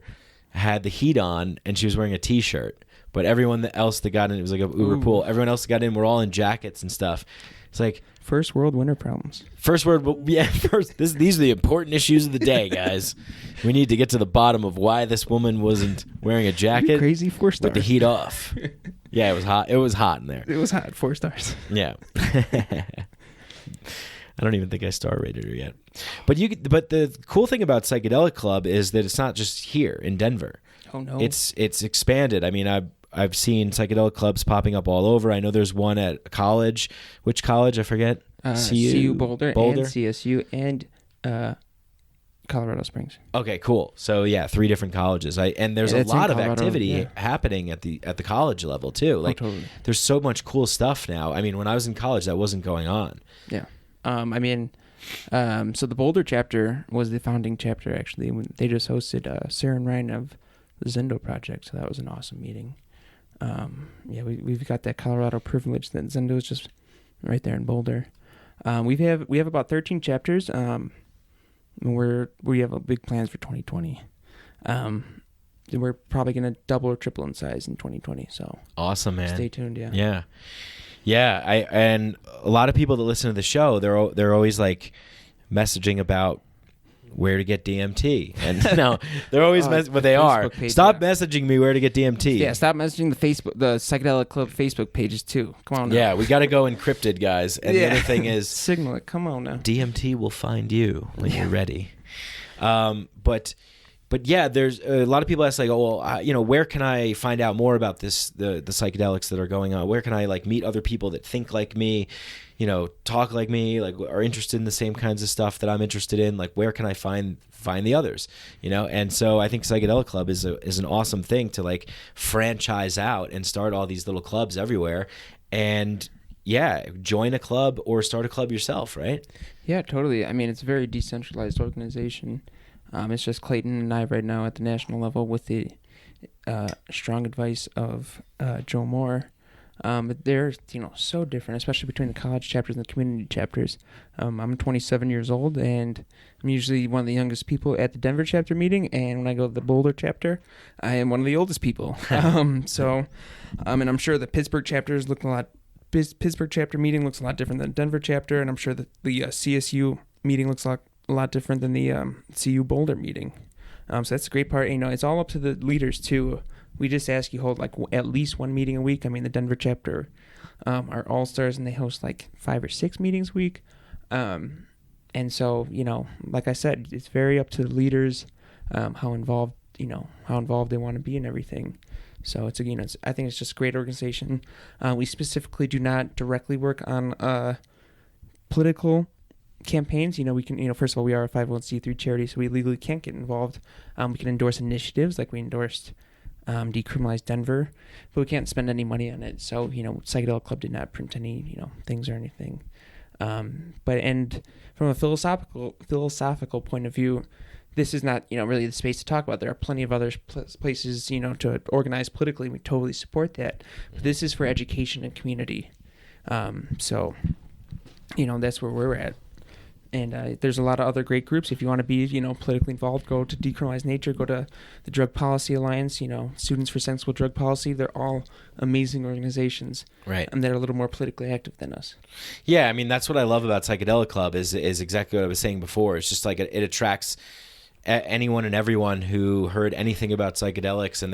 had the heat on, and she was wearing a T-shirt. But everyone else that got in, it was like a Uber pool. Everyone else that got in were all in jackets and stuff. It's like first world winter problems. These are the important issues of the day, guys. We need to get to the bottom of why this woman wasn't wearing a jacket. You crazy 4 stars. With the heat off. Yeah, it was hot. It was hot in there. It was hot. 4 stars. Yeah. I don't even think I star rated her yet. But the cool thing about Psychedelic Club is that it's not just here in Denver. Oh no. It's expanded. I mean, I've seen psychedelic clubs popping up all over. I know there's one at a college. Which college? I forget. CU Boulder, and CSU and Colorado Springs. Okay, cool. So yeah, 3 different colleges. And there's a lot of activity happening at the college level too. Like totally. There's so much cool stuff now. I mean, when I was in college, that wasn't going on. Yeah. So the Boulder chapter was the founding chapter actually. They just hosted Sarah and Ryan of the Zendo Project, so that was an awesome meeting. We've got that Colorado privilege that Zendo is just right there in Boulder. We have about 13 chapters. We have big plans for 2020. We're probably gonna double or triple in size in 2020. So awesome, man. Stay tuned. Yeah. And a lot of people that listen to the show, they're always like messaging about where to get DMT, and no, they're always but they are. Stop messaging me where to get DMT. Yeah, stop messaging the Psychedelic Club Facebook pages too. Come on now. Yeah, we got to go encrypted, guys. And the other thing is, signal it. Come on now. DMT will find you when you're ready. But yeah, there's a lot of people ask like, oh, well, where can I find out more about the psychedelics that are going on? Where can I like meet other people that think like me? Talk like me, like are interested in the same kinds of stuff that I'm interested in. Like, where can I find the others? And so I think Psychedelic Club is an awesome thing to like franchise out and start all these little clubs everywhere. And yeah, join a club or start a club yourself, right? Yeah, totally. I mean, it's a very decentralized organization. It's just Clayton and I right now at the national level with the strong advice of Joe Moore. But they're, so different, especially between the college chapters and the community chapters. I'm 27 years old, and I'm usually one of the youngest people at the Denver chapter meeting, and when I go to the Boulder chapter, I am one of the oldest people. And I'm sure the Pittsburgh chapters look Pittsburgh chapter meeting looks a lot different than Denver chapter, and I'm sure that the CSU meeting looks a lot different than the CU Boulder meeting. So that's the great part. It's all up to the leaders too. We just ask you hold at least one meeting a week. I mean, the Denver chapter are all-stars, and they host 5 or 6 meetings a week. And so, like I said, it's very up to the leaders how involved they want to be in everything. So I think it's just a great organization. We specifically do not directly work on political campaigns. We can, first of all, we are a 501c3 charity, so we legally can't get involved. We can endorse initiatives like we endorsed decriminalized Denver, but we can't spend any money on it. So, Psychedelic Club did not print any, things or anything. And from a philosophical point of view, this is not, really the space to talk about. There are plenty of other places, to organize politically. We totally support that. But this is for education and community. So, that's where we're at. And there's a lot of other great groups. If you want to be, politically involved, go to Decriminalize Nature, go to the Drug Policy Alliance, Students for Sensible Drug Policy. They're all amazing organizations. Right. And they're a little more politically active than us. Yeah, I mean, that's what I love about Psychedelic Club is exactly what I was saying before. It's just it attracts anyone and everyone who heard anything about psychedelics, and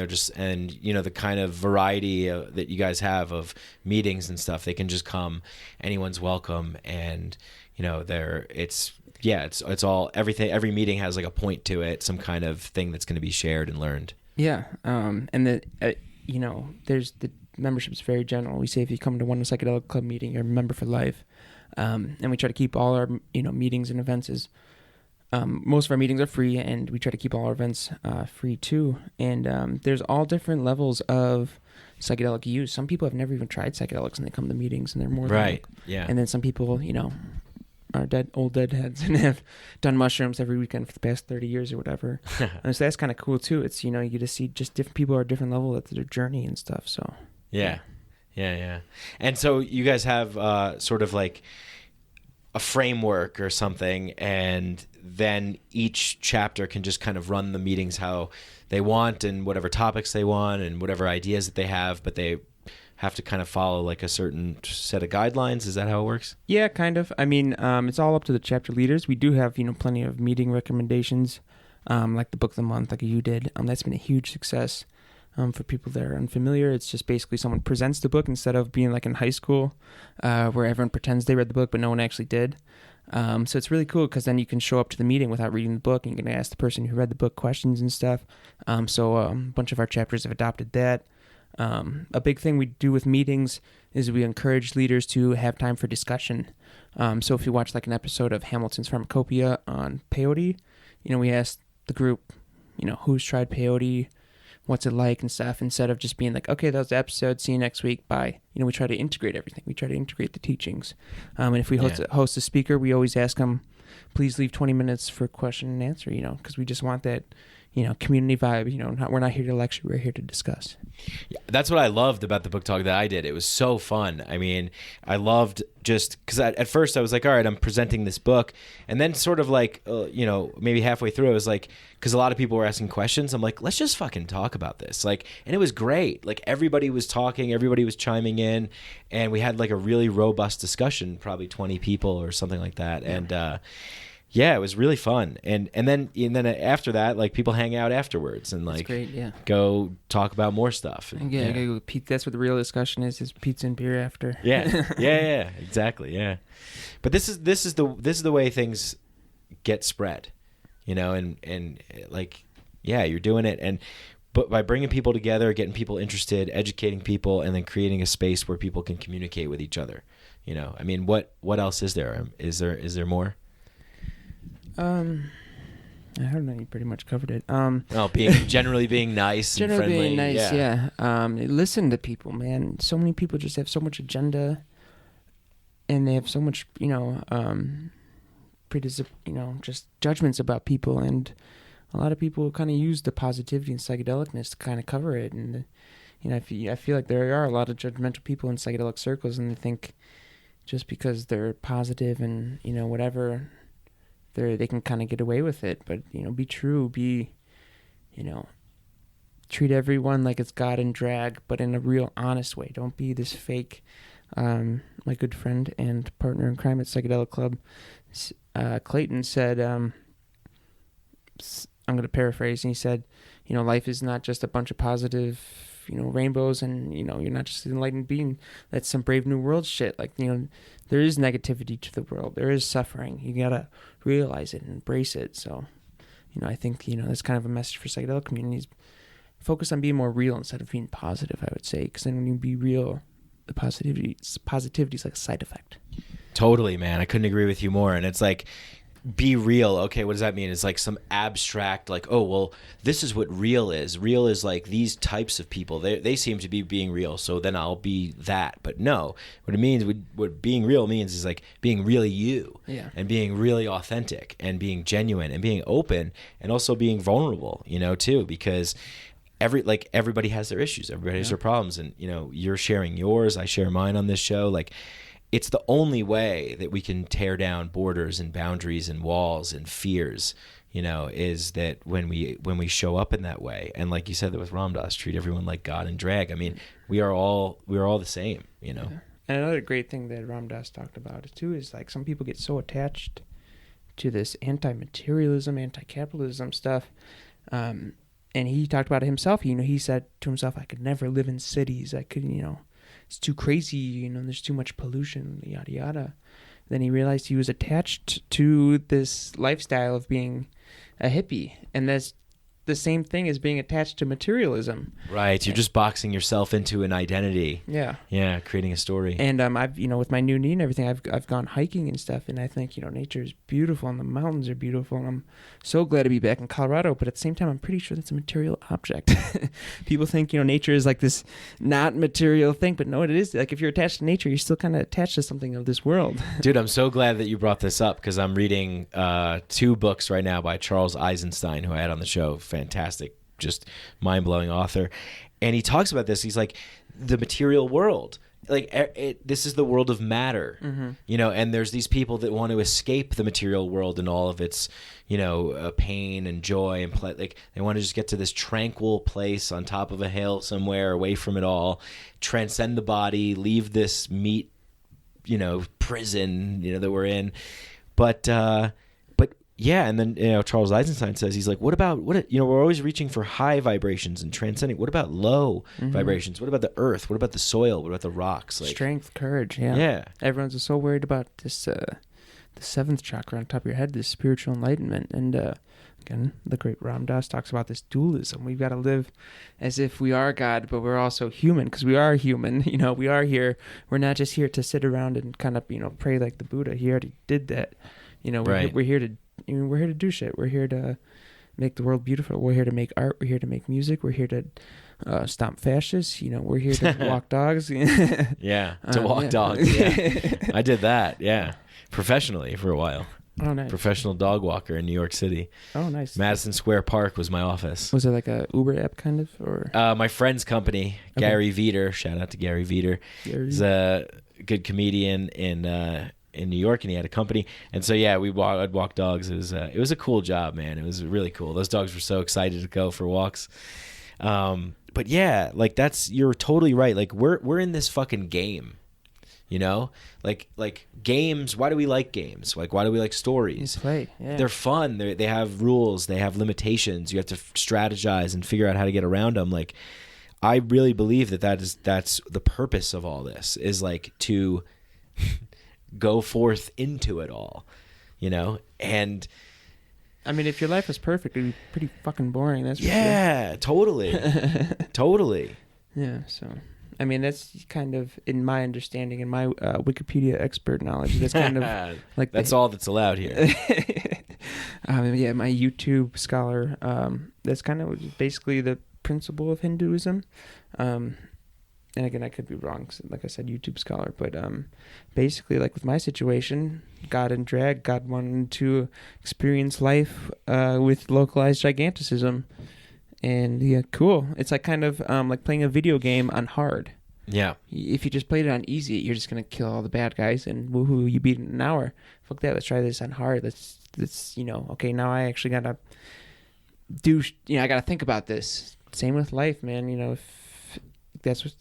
the kind of variety that you guys have of meetings and stuff. They can just come. Anyone's welcome, and it's all everything. Every meeting has a point to it, some kind of thing that's going to be shared and learned. Yeah, and there's the membership's very general. We say if you come to one Psychedelic Club meeting, you're a member for life, and we try to keep all our meetings and events as most of our meetings are free, and we try to keep all our events free too. And there's all different levels of psychedelic use. Some people have never even tried psychedelics, and they come to meetings, and they're more right. Yeah, and then some people, are old deadheads and have done mushrooms every weekend for the past 30 years or whatever. And so that's kind of cool too. It's, you get to see just different people are at different level of their journey and stuff. So yeah. And so you guys have sort of a framework or something, and then each chapter can just kind of run the meetings how they want and whatever topics they want and whatever ideas that they have, but they have to kind of follow a certain set of guidelines. Is that how it works? Yeah, kind of. I mean, it's all up to the chapter leaders. We do have, plenty of meeting recommendations, like the book of the month, like you did. That's been a huge success for people that are unfamiliar. It's just basically someone presents the book instead of being in high school where everyone pretends they read the book, but no one actually did. So it's really cool because then you can show up to the meeting without reading the book, and you can ask the person who read the book questions and stuff. So a bunch of our chapters have adopted that. A big thing we do with meetings is we encourage leaders to have time for discussion. So if you watch an episode of Hamilton's Pharmacopoeia on peyote, we ask the group, who's tried peyote, what's it like and stuff, instead of just being okay, that was the episode, see you next week, bye. We try to integrate everything. We try to integrate the teachings. And if we host a speaker, we always ask them, please leave 20 minutes for question and answer, because we just want that, community vibe. We're not here to lecture, we're here to discuss. Yeah, that's what I loved about the book talk that I did. It was so fun. I mean, I loved just because at first I was all right, I'm presenting this book, and then sort of maybe halfway through I was because a lot of people were asking questions, I'm let's just fucking talk about this. And it was great. Everybody was talking, everybody was chiming in, and we had a really robust discussion, probably 20 people or something like that. Yeah. And yeah, it was really fun. And then after that, people hang out afterwards and that's great, yeah. Go talk about more stuff. Yeah. That's what the real discussion is pizza and beer after. Yeah, exactly. Yeah. But this is the way things get spread, and you're doing it, but by bringing people together, getting people interested, educating people, and then creating a space where people can communicate with each other. I mean, what else is there? Is there more? I don't know. You pretty much covered it. Generally being nice and friendly. Being nice, yeah. Listen to people, man. So many people just have so much agenda, and they have so much, just judgments about people, and a lot of people kind of use the positivity and psychedelicness to kind of cover it, and I feel like there are a lot of judgmental people in psychedelic circles, and they think just because they're positive and whatever, they can kind of get away with it. But be true, treat everyone like it's God and drag, but in a real honest way. Don't be this fake. My good friend and partner in crime at Psychedelic Club, Clayton, said, I'm going to paraphrase, and he said, life is not just a bunch of positive, rainbows, and, you're not just an enlightened being. That's some Brave New World shit. Like, there is negativity to the world. There is suffering. You got to realize it and embrace it. So, I think, that's kind of a message for psychedelic communities. Focus on being more real instead of being positive, I would say, because then when you be real, the positivity is like a side effect. Totally, man. I couldn't agree with you more. And it's like, be real. Okay, what does that mean? It's like some abstract, like, oh, well, this is what real is. Real is like these types of people. They seem to be being real, so then I'll be that. But no, what it means, what being real means is like being really you. Yeah. And being really authentic and being genuine and being open and also being vulnerable, too, because everybody has their issues, everybody has their problems, and you're sharing yours, I share mine on this show. Like, it's the only way that we can tear down borders and boundaries and walls and fears, is that when we show up in that way. And like you said, that with Ram Dass, treat everyone like God and drag. I mean, we are all the same, Yeah. And another great thing that Ram Dass talked about too is like some people get so attached to this anti-materialism, anti-capitalism stuff. And he talked about it himself. He said to himself, I could never live in cities. I could, it's too crazy. There's too much pollution, yada, yada. Then he realized he was attached to this lifestyle of being a hippie. And that's the same thing as being attached to materialism. Right. You're just boxing yourself into an identity. Yeah. Yeah. Creating a story. And I've, with my new knee and everything, I've gone hiking and stuff. And I think, nature is beautiful and the mountains are beautiful. And I'm so glad to be back in Colorado. But at the same time, I'm pretty sure that's a material object. People think, nature is like this not material thing. But no, it is. Like if you're attached to nature, you're still kind of attached to something of this world. Dude, I'm so glad that you brought this up because I'm reading 2 books right now by Charles Eisenstein, who I had on the show. Fantastic, just mind-blowing author. And he talks about this. He's like, the material world, like this is the world of matter, and there's these people that want to escape the material world and all of its, pain and joy and like they want to just get to this tranquil place on top of a hill somewhere away from it all, transcend the body, leave this meat, prison, that we're in. But yeah, and then Charles Eisenstein says, he's like, we're always reaching for high vibrations and transcending. What about low vibrations? What about the earth? What about the soil? What about the rocks? Like strength, courage. Yeah. Yeah. Everyone's so worried about this, the 7th chakra on top of your head, this spiritual enlightenment. And again, the great Ram Dass talks about this dualism. We've got to live as if we are God, but we're also human because we are human. We are here. We're not just here to sit around and kind of pray like the Buddha. He already did that. We're here to do shit. We're here to make the world beautiful. We're here to make art. We're here to make music. We're here to stomp fascists. We're here to walk dogs. Yeah, to walk dogs. Yeah, I did that. Yeah, professionally for a while. Oh, nice. Professional dog walker in New York City. Oh, nice. Madison Square Park was my office. Was it like a Uber app kind of, or? My friend's company, Gary Veter. Shout out to Gary Veter. He's a good comedian in New York, and he had a company. And so yeah, I'd walk dogs. It was a cool job, man. It was really cool. Those dogs were so excited to go for walks. But yeah, like you're totally right. Like we're in this fucking game. Like games. Why do we like games? Like, why do we like stories? Play. Yeah. They're fun. They have rules. They have limitations. You have to strategize and figure out how to get around them. Like, I really believe that's the purpose of all this is like to go forth into it all, and I mean, if your life was perfect, it'd be pretty fucking boring. That's for sure. Totally. Yeah. So, I mean, that's kind of in my understanding, in my Wikipedia expert knowledge. That's kind of like that's all that's allowed here. Yeah, my YouTube scholar. That's kind of basically the principle of Hinduism. And again, I could be wrong, like I said, YouTube scholar, but basically, like with my situation, God and drag, God wanted to experience life with localized gigantism, And yeah, cool. It's like kind of like playing a video game on hard. Yeah. If you just played it on easy, you're just gonna kill all the bad guys and woohoo, you beat it in an hour. Fuck that. Let's try this on hard. Let's okay, now I actually gotta do. I gotta think about this. Same with life, man. If that's what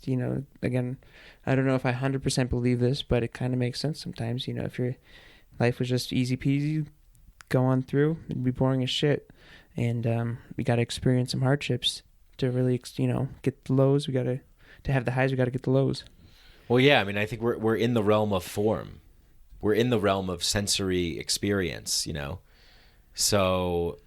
Again, I don't know if I 100% believe this, but it kind of makes sense sometimes. If your life was just easy peasy, go on through, it'd be boring as shit. And we gotta experience some hardships to really, get the lows. To have the highs, we got to get the lows. Well, yeah. I mean, I think we're in the realm of form. We're in the realm of sensory experience, So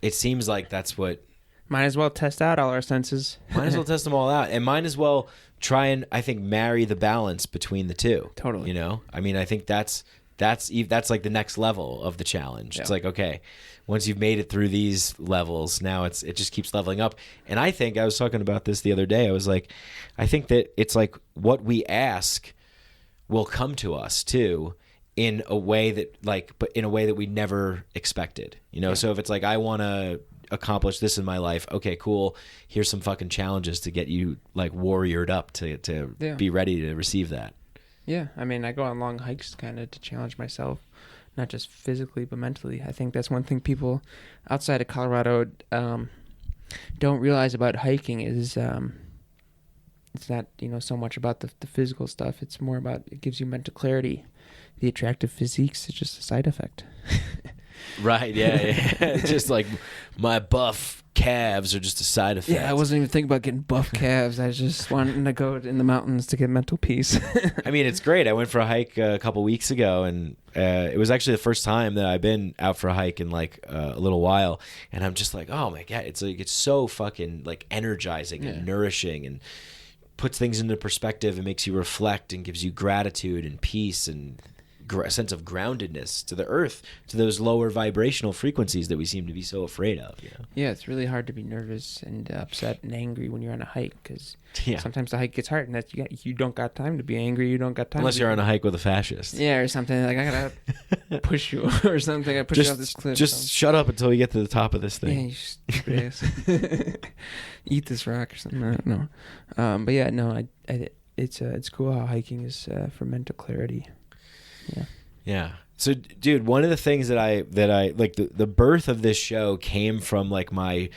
it seems like that's what... Might as well test out all our senses. Might as well test them all out. And might as well try and, I think, marry the balance between the two. Totally. I mean, I think that's like the next level of the challenge. Yeah. It's like, okay, once you've made it through these levels, now it just keeps leveling up. And I think I was talking about this the other day. I was like, I think that it's like what we ask will come to us too, in a way that but in a way that we never expected. Yeah. So if it's like, I want to accomplish this in my life, okay, cool. Here's some fucking challenges to get you like warriored up to be ready to receive that. Yeah, I mean, I go on long hikes kind of to challenge myself, not just physically, but mentally. I think that's one thing people outside of Colorado don't realize about hiking is it's not, so much about the physical stuff. It's more about, it gives you mental clarity. The attractive physique's is just a side effect. Right, yeah. It's just like my buff calves are just a side effect. Yeah, I wasn't even thinking about getting buff calves. I just wanted to go in the mountains to get mental peace. I mean, it's great. I went for a hike a couple weeks ago, and it was actually the first time that I've been out for a hike in like a little while, and I'm just like, oh my God, it's so fucking like energizing and nourishing, and puts things into perspective and makes you reflect and gives you gratitude and peace and a sense of groundedness to the earth, to those lower vibrational frequencies that we seem to be so afraid of. Yeah, it's really hard to be nervous and upset and angry when you're on a hike, because sometimes the hike gets hard, and you don't got time to be angry. You don't got time unless you're on a hike with a fascist. Yeah, or something like, I gotta push you or something. I push you off this cliff. Just shut up until you get to the top of this thing. Yeah, you stupid ass. Eat this rock or something. I don't know. But yeah, no, it's cool how hiking is for mental clarity. Yeah. So, dude, one of the things that I like, the birth of this show came from like my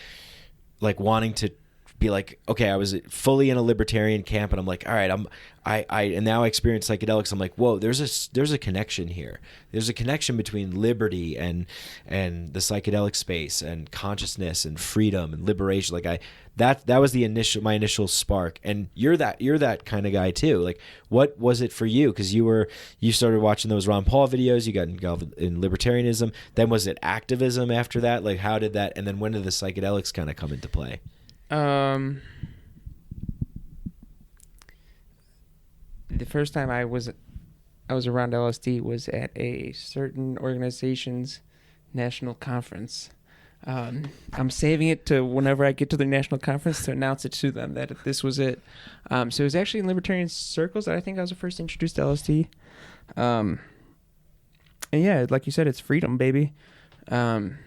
wanting to be like, okay, I was fully in a libertarian camp, and I'm like, all right, and now I experience psychedelics. I'm like, whoa, there's a connection here. There's a connection between liberty and the psychedelic space and consciousness and freedom and liberation. Like that was my initial spark. And you're that kind of guy too. Like, what was it for you? Because you started watching those Ron Paul videos. You got involved in libertarianism. Then was it activism after that? Like, how did that? And then when did the psychedelics kind of come into play? The first time I was around LSD was at a certain organization's national conference. I'm saving it to whenever I get to the national conference to announce it to them that this was it. So it was actually in libertarian circles that I think I was first introduced to LSD. And yeah, like you said, it's freedom, baby. From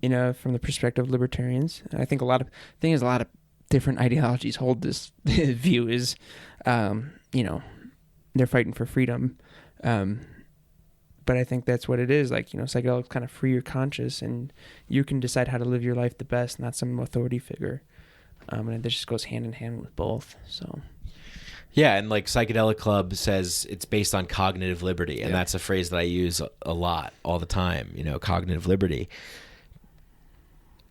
the perspective of libertarians, I think a lot of different ideologies hold this view is, they're fighting for freedom. But I think that's what it is. Like, psychedelics kind of free your conscience, and you can decide how to live your life the best, not some authority figure. And this just goes hand in hand with both. So. Yeah, and like Psychedelic Club says it's based on cognitive liberty, and that's a phrase that I use a lot, all the time, cognitive liberty.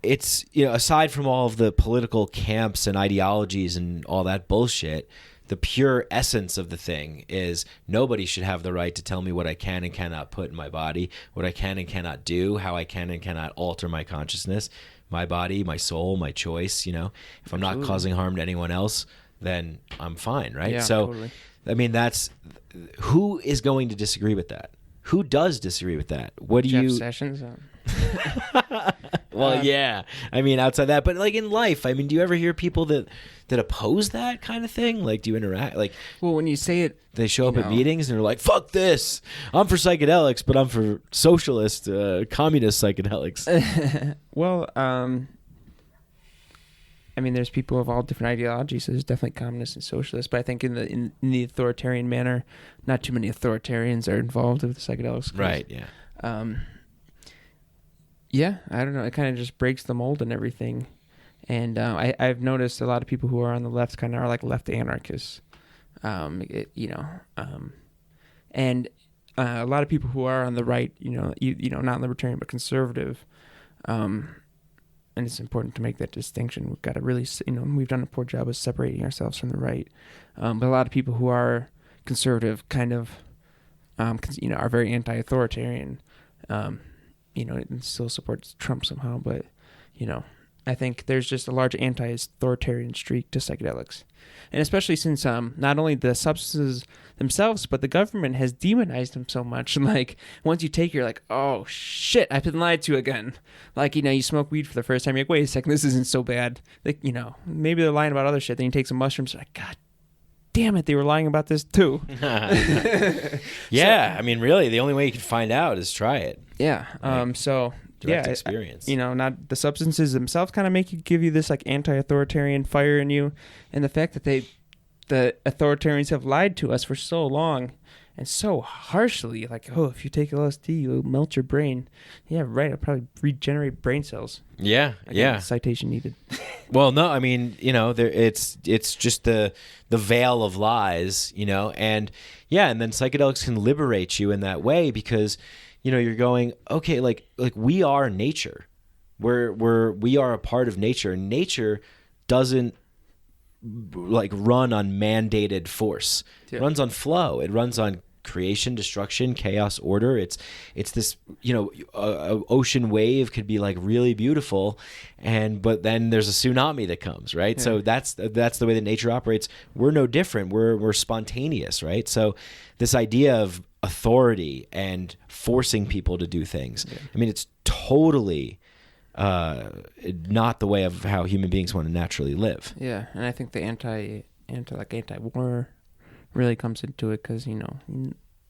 It's, aside from all of the political camps and ideologies and all that bullshit, the pure essence of the thing is nobody should have the right to tell me what I can and cannot put in my body, what I can and cannot do, how I can and cannot alter my consciousness, my body, my soul, my choice. If I'm not causing harm to anyone else, then I'm fine, right? Yeah, so, totally. I mean, who is going to disagree with that? Who does disagree with that? What do Jeff Sessions? Well, yeah. I mean, outside that, but like in life, I mean, do you ever hear people that oppose that kind of thing? Like, do you interact? Like, well, when you say it, they show up at meetings and they're like, "Fuck this! I'm for psychedelics, but I'm for socialist, communist psychedelics." Well, I mean, there's people of all different ideologies, so there's definitely communists and socialists. But I think in the authoritarian manner, not too many authoritarians are involved with the psychedelics. Right. Yeah. Yeah, I don't know. It kind of just breaks the mold and everything. And I've noticed a lot of people who are on the left kind of are like left anarchists. And a lot of people who are on the right, not libertarian but conservative. And it's important to make that distinction. We've got to really, we've done a poor job of separating ourselves from the right. But a lot of people who are conservative kind of, are very anti-authoritarian. And still supports Trump somehow, but I think there's just a large anti-authoritarian streak to psychedelics, and especially since not only the substances themselves, but the government has demonized them so much. Like once you take, you're like, oh shit, I've been lied to again. Like you smoke weed for the first time, you're like, wait a second, this isn't so bad. Like maybe they're lying about other shit. Then you take some mushrooms, you're like, God damn it, they were lying about this too. Yeah, I mean, really, the only way you can find out is try it. Yeah. Direct experience. Not the substances themselves kind of give you this like anti-authoritarian fire in you, and the fact that the authoritarians have lied to us for so long and so harshly. Like, oh, if you take LSD, you'll melt your brain. Yeah, right. It'll probably regenerate brain cells. Yeah, Again, citation needed. Well, no, I mean, it's just the veil of lies, and yeah, and then psychedelics can liberate you in that way because, you're going, okay, like we are nature. We are a part of nature, and nature doesn't like run on mandated force. Yeah. It runs on flow. It runs on creation, destruction, chaos, order. It's this, a ocean wave could be like really beautiful, but then there's a tsunami that comes, right? Yeah. So that's the way that nature operates. We're no different. We're spontaneous, right? So this idea of authority and forcing people to do things, I mean, it's totally not the way of how human beings want to naturally live. Yeah, and I think the anti-war really comes into it because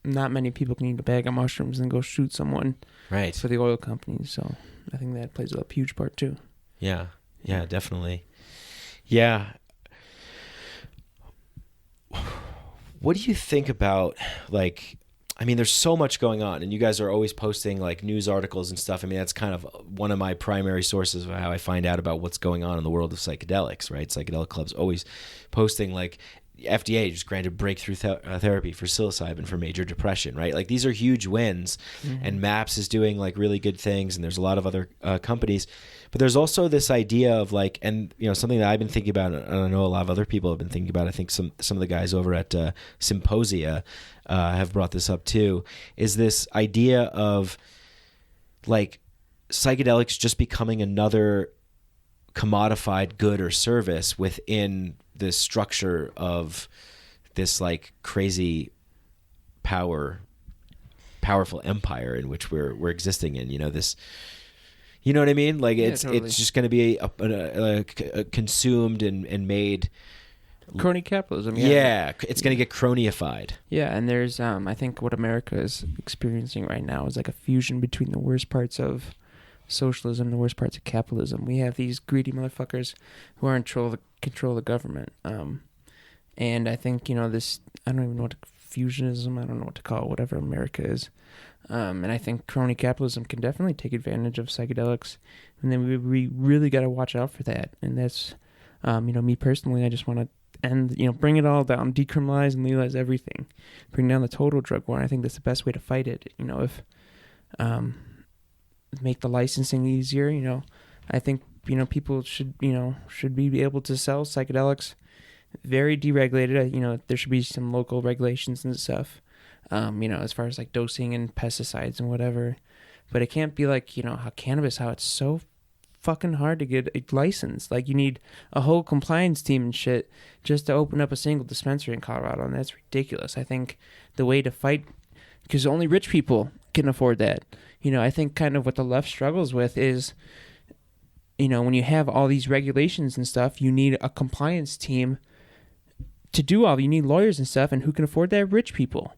not many people can eat a bag of mushrooms and go shoot someone right for the oil companies. So I think that plays a huge part too. Yeah, definitely. Yeah. What do you think about I mean, there's so much going on, and you guys are always posting like news articles and stuff. I mean, that's kind of one of my primary sources of how I find out about what's going on in the world of psychedelics, right? Psychedelic Club's always posting like FDA just granted breakthrough therapy for psilocybin for major depression, right? Like these are huge wins, and MAPS is doing like really good things, and there's a lot of other companies. But there's also this idea of like, and something that I've been thinking about, and I know a lot of other people have been thinking about. I think some of the guys over at Symposia have brought this up too. Is this idea of like psychedelics just becoming another commodified good or service within this structure of this like crazy powerful empire in which we're existing in, this, you know what I mean? Like it's just going to be a consumed and made crony capitalism. Yeah, it's going to get cronyfied. Yeah, and there's I think what America is experiencing right now is like a fusion between the worst parts of socialism, the worst parts of capitalism. We have these greedy motherfuckers who are in control of the government. And I think, this, I don't even know what fusionism, I don't know what to call it, whatever America is. And I think crony capitalism can definitely take advantage of psychedelics. And then we really got to watch out for that. And that's, me personally, I just want to bring it all down, decriminalize and legalize everything. Bring down the total drug war. And I think that's the best way to fight it. If, make the licensing easier, I think, people should be able to sell psychedelics very deregulated. There should be some local regulations and stuff, as far as like dosing and pesticides and whatever. But it can't be like, how cannabis, how it's so fucking hard to get a license. Like you need a whole compliance team and shit just to open up a single dispensary in Colorado. And that's ridiculous. I think the way to fight, because only rich people can afford that. I think kind of what the left struggles with is, when you have all these regulations and stuff, you need a compliance team to do all. You need lawyers and stuff, and who can afford that? Rich people.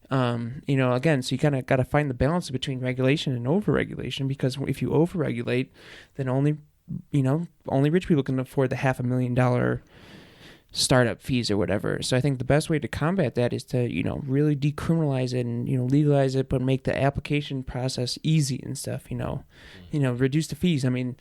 Again, so you kind of got to find the balance between regulation and over-regulation, because if you over-regulate, then only only rich people can afford the $500,000 startup fees or whatever. So I think the best way to combat that is to, really decriminalize it and, legalize it, but make the application process easy and stuff, reduce the fees. I mean,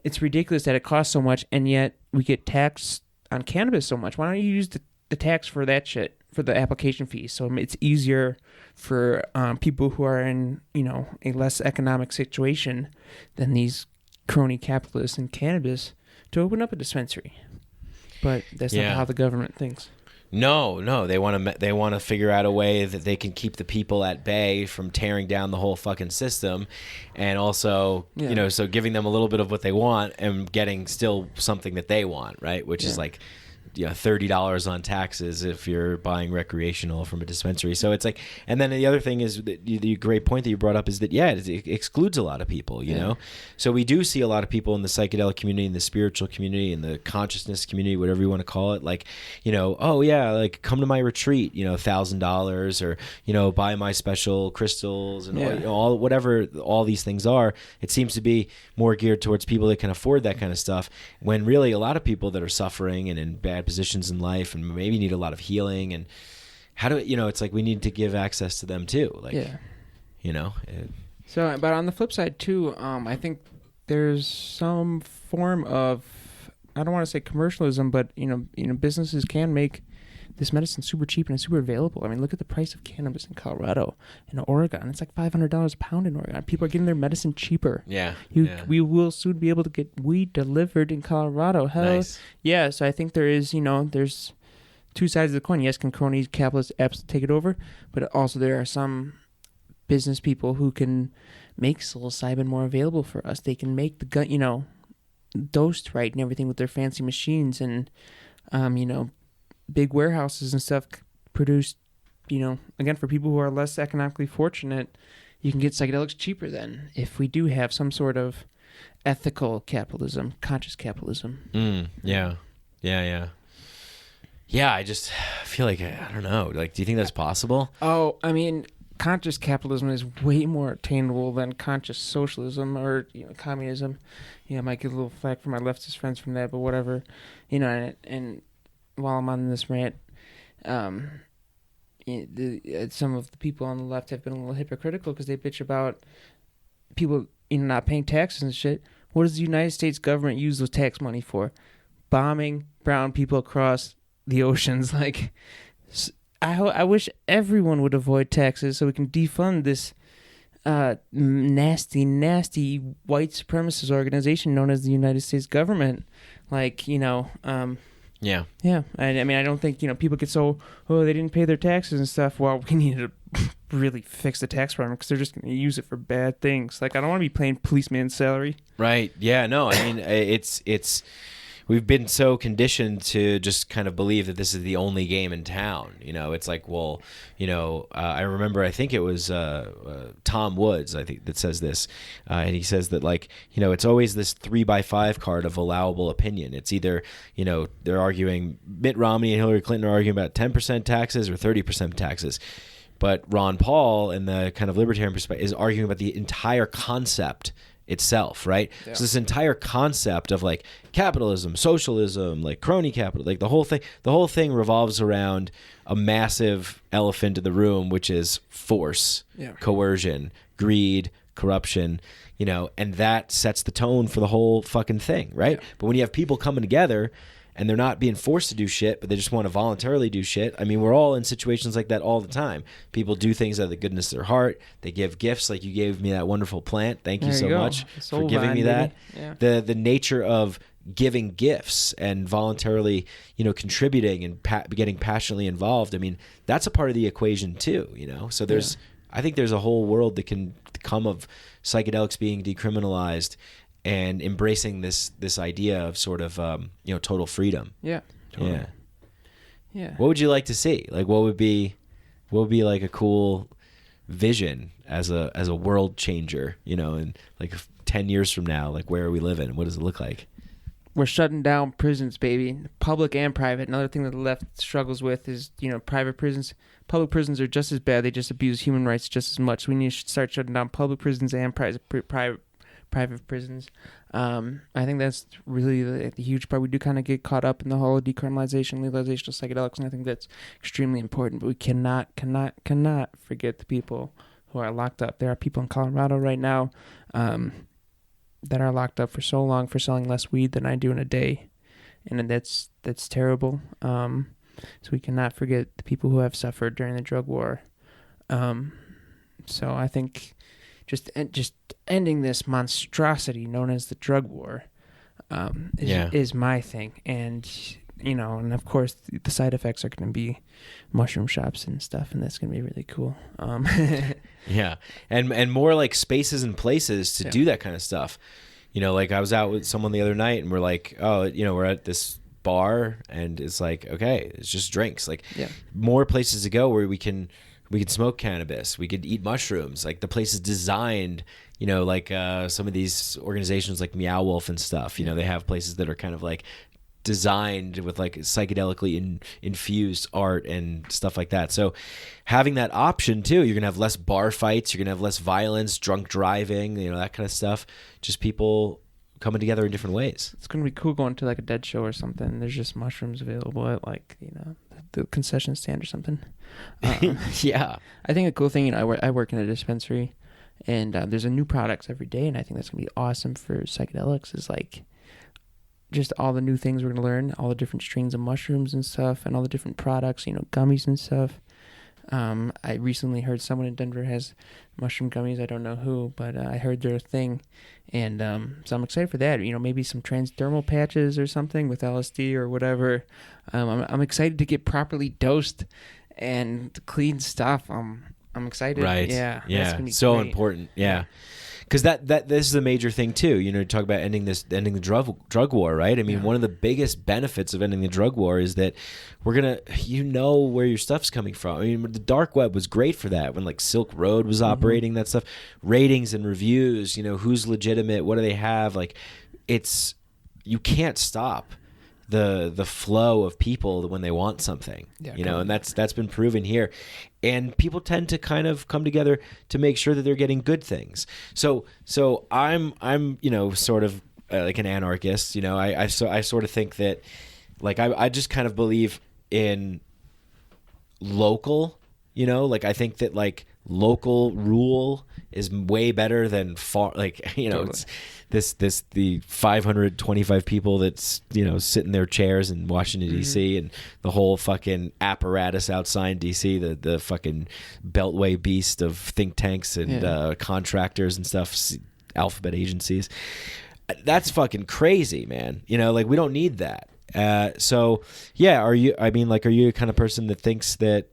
it's ridiculous that it costs so much, and yet we get taxed on cannabis so much. Why don't you use the tax for that shit, for the application fees? So it's easier for people who are in, a less economic situation than these crony capitalists in cannabis to open up a dispensary. But that's not how the government thinks. No, they want to figure out a way that they can keep the people at bay from tearing down the whole fucking system, and also, so giving them a little bit of what they want and getting still something that they want, right? Which is like, $30 on taxes if you're buying recreational from a dispensary. So it's like, and then the other thing is the great point that you brought up is that it excludes a lot of people, you know. So we do see a lot of people in the psychedelic community, in the spiritual community, in the consciousness community, whatever you want to call it, like, like come to my retreat, $1,000, or buy my special crystals and all whatever all these things are. It seems to be more geared towards people that can afford that kind of stuff, when really a lot of people that are suffering and in bad positions in life and maybe need a lot of healing, and it's like we need to give access to them too, So, but on the flip side too, I think there's some form of, I don't want to say commercialism, but businesses can make this medicine super cheap and super available. I mean, look at the price of cannabis in Colorado and Oregon. It's like $500 a pound in Oregon. People are getting their medicine cheaper. We will soon be able to get weed delivered in Colorado. Nice. Yeah, so I think there is, there's two sides of the coin. Yes, can crony capitalist apps take it over? But also there are some business people who can make psilocybin more available for us. They can make the gun, dosed right and everything with their fancy machines, and, big warehouses and stuff produce, again, for people who are less economically fortunate, you can get psychedelics cheaper then, if we do have some sort of ethical capitalism, conscious capitalism. Yeah, I just feel like, I don't know, like, do you think that's possible? Oh, I mean, conscious capitalism is way more attainable than conscious socialism or communism. I might get a little flack from my leftist friends from that, but whatever. And while I'm on this rant, some of the people on the left have been a little hypocritical because they bitch about people not paying taxes and shit. What does the United States government use those tax money for? Bombing brown people across the oceans. Like, I wish everyone would avoid taxes so we can defund this nasty white supremacist organization known as the United States government. Like, Yeah. I mean, I don't think, people get so, they didn't pay their taxes and stuff. Well, we need to really fix the tax problem because they're just going to use it for bad things. Like, I don't want to be paying policeman's salary. Right. Yeah, no, I mean, it's we've been so conditioned to just kind of believe that this is the only game in town. It's like, well, I remember, I think it was Tom Woods, I think, that says this. And he says that, like, it's always this 3x5 card of allowable opinion. It's either, they're arguing, Mitt Romney and Hillary Clinton are arguing about 10% taxes or 30% taxes. But Ron Paul, in the kind of libertarian perspective, is arguing about the entire concept itself, right? Yeah. So this entire concept of, like, capitalism, socialism, like crony capital, like the whole thing revolves around a massive elephant in the room, which is force, coercion, greed, corruption, and that sets the tone for the whole fucking thing, right? Yeah. But when you have people coming together and they're not being forced to do shit, but they just want to voluntarily do shit. I mean, we're all in situations like that all the time. People do things out of the goodness of their heart. They give gifts, like you gave me that wonderful plant. Thank you so much for giving me that. Yeah. The nature of giving gifts and voluntarily, contributing and getting passionately involved. I mean, that's a part of the equation too, So there's, I think there's a whole world that can come of psychedelics being decriminalized and embracing this idea of sort of total freedom. Yeah. Totally. Yeah. What would you like to see? Like, what would be like a cool vision as a world changer? In like 10 years from now, like, where are we living? What does it look like? We're shutting down prisons, baby, public and private. Another thing that the left struggles with is private prisons. Public prisons are just as bad. They just abuse human rights just as much. So we need to start shutting down public prisons and private prisons. I think that's really the huge part. We do kind of get caught up in the whole decriminalization, legalization of psychedelics, and I think that's extremely important. But we cannot forget the people who are locked up. There are people in Colorado right now that are locked up for so long for selling less weed than I do in a day, and that's terrible. So we cannot forget the people who have suffered during the drug war. So I think just ending this monstrosity known as the drug war is my thing. And, and of course the side effects are going to be mushroom shops and stuff, and that's going to be really cool. Yeah. And more like spaces and places to do that kind of stuff. Like I was out with someone the other night and we're like, oh, we're at this bar and it's like, okay, it's just drinks. Like more places to go where we can smoke cannabis, we could eat mushrooms. Like the place is designed, like some of these organizations like Meow Wolf and stuff, they have places that are kind of like designed with like psychedelically infused art and stuff like that. So having that option too, you're gonna have less bar fights, you're gonna have less violence, drunk driving, that kind of stuff. Just people coming together in different ways. It's gonna be cool going to like a dead show or something. There's just mushrooms available at like the concession stand or something. Yeah, I think a cool thing. I work in a dispensary, and there's a new products every day, and I think that's gonna be awesome for psychedelics. Is like just all the new things we're gonna learn, all the different strains of mushrooms and stuff, and all the different products, gummies and stuff. I recently heard someone in Denver has mushroom gummies. I don't know who, but I heard their thing, and so I'm excited for that. Maybe some transdermal patches or something with LSD or whatever. I'm excited to get properly dosed and clean stuff. I'm excited. Right. Yeah. Yeah. That's gonna be so great. important. Yeah. Because this is a major thing too. Talk about ending the drug war, right? I mean, one of the biggest benefits of ending the drug war is that we're gonna, where your stuff's coming from. I mean, the dark web was great for that when like Silk Road was operating, that stuff, ratings and reviews. Who's legitimate, what do they have? Like, you can't stop the flow of people when they want something, and that's been proven here. And people tend to kind of come together to make sure that they're getting good things. So I'm sort of like an anarchist. I sort of think that like I just kind of believe in local. Like I think that like local rule is way better than far. Like totally. It's the 525 people that's sit in their chairs in Washington D.C. and the whole fucking apparatus outside D.C. the fucking beltway beast of think tanks and contractors and stuff, alphabet agencies. That's fucking crazy, man. Like we don't need that. So yeah, are you the kind of person that thinks that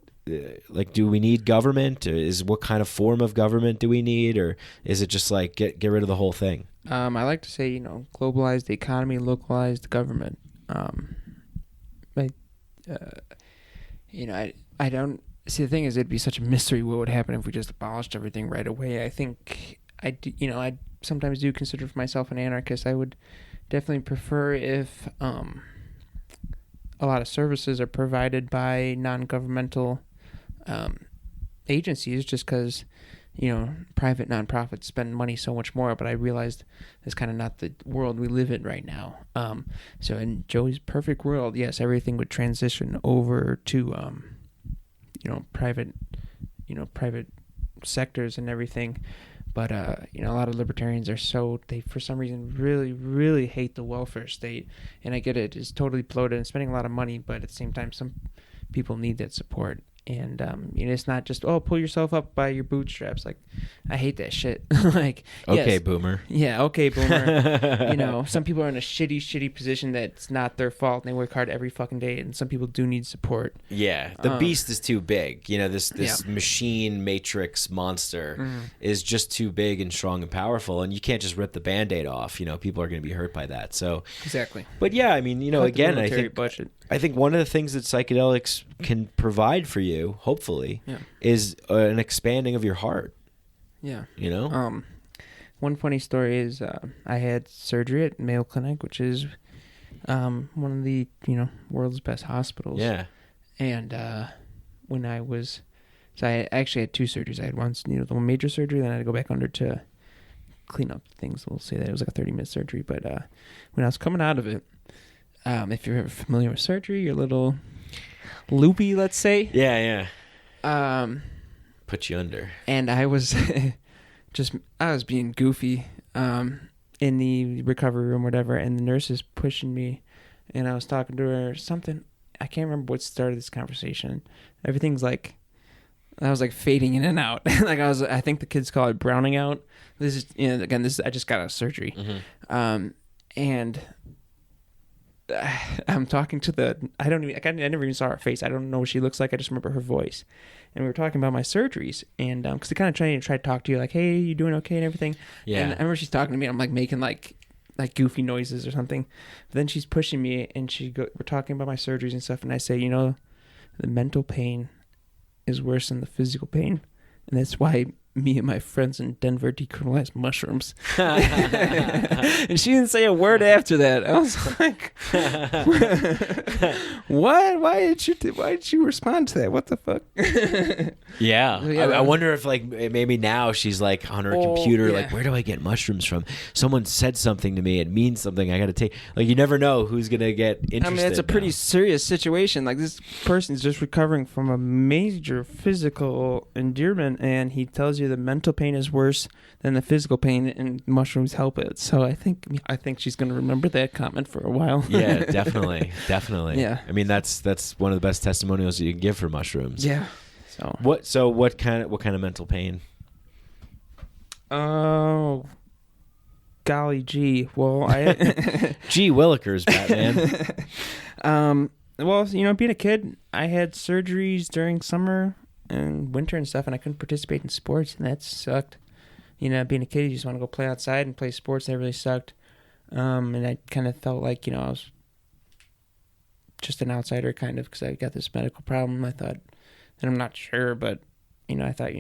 like, do we need government? Or what kind of form of government do we need? Or is it just like get rid of the whole thing? I like to say, globalized economy, localized government. But, I don't see. The thing is, it'd be such a mystery what would happen if we just abolished everything right away. I think I sometimes do consider for myself an anarchist. I would definitely prefer if a lot of services are provided by non-governmental agencies, just because private nonprofits spend money so much more. But I realized that's kind of not the world we live in right now. So in Joey's perfect world, yes, everything would transition over to private sectors and everything. But a lot of libertarians they for some reason really, really hate the welfare state, and I get it. It's totally bloated and spending a lot of money, but at the same time, some people need that support. And it's not just pull yourself up by your bootstraps. Like, I hate that shit. Like, okay, yes, boomer. Yeah, okay, boomer. Some people are in a shitty position that's not their fault, and they work hard every fucking day. And some people do need support. Yeah, the beast is too big. This machine matrix monster is just too big and strong and powerful, and you can't just rip the Band-Aid off. People are going to be hurt by that. So exactly. But yeah, I mean, again, I think one of the things that psychedelics can provide for you, hopefully, is an expanding of your heart. Yeah. One funny story is I had surgery at Mayo Clinic, which is one of the world's best hospitals. Yeah. And when I actually had two surgeries. I had one, the major surgery, then I had to go back under to clean up things. We'll say that it was like a 30-minute surgery. But when I was coming out of it, if you're ever familiar with surgery, you're a little loopy, let's say. Yeah. Put you under. And I was I was being goofy in the recovery room, or whatever, and the nurse is pushing me, and I was talking to her something. I can't remember what started this conversation. Everything's like, I was like fading in and out. Like I think the kids call it browning out. This is, again, I just got out of surgery. And I'm talking to I never even saw her face. I don't know what she looks like. I just remember her voice. And we were talking about my surgeries, and because they kind of try to talk to you, like, "Hey, you doing okay?" and everything. Yeah. And I remember she's talking to me. I'm like making like goofy noises or something. But then she's pushing me, and we're talking about my surgeries and stuff. And I say, the mental pain is worse than the physical pain, and that's why me and my friends in Denver decriminalized mushrooms. And she didn't say a word after that. I was like, what? Why did you respond to that? What the fuck? Yeah. I wonder if like maybe now she's like on her computer, like, where do I get mushrooms from? Someone said something to me. It means something. I got to take, like, you never know who's going to get interested. I mean, it's a pretty serious situation. Like, this person's just recovering from a major physical endearment, and he tells you the mental pain is worse than the physical pain, and mushrooms help it. So I think she's going to remember that comment for a while. Yeah, definitely. Yeah. I mean, that's one of the best testimonials you can give for mushrooms. Yeah. So what kind of mental pain? Oh, golly gee. Well, Gee Willikers, Batman. Well, being a kid, I had surgeries during summer and winter and stuff, and I couldn't participate in sports, and that sucked. Being a kid, you just want to go play outside and play sports. That really sucked. And I kind of felt like, I was just an outsider, kind of, because I got this medical problem. I thought, and I'm not sure, but, I thought,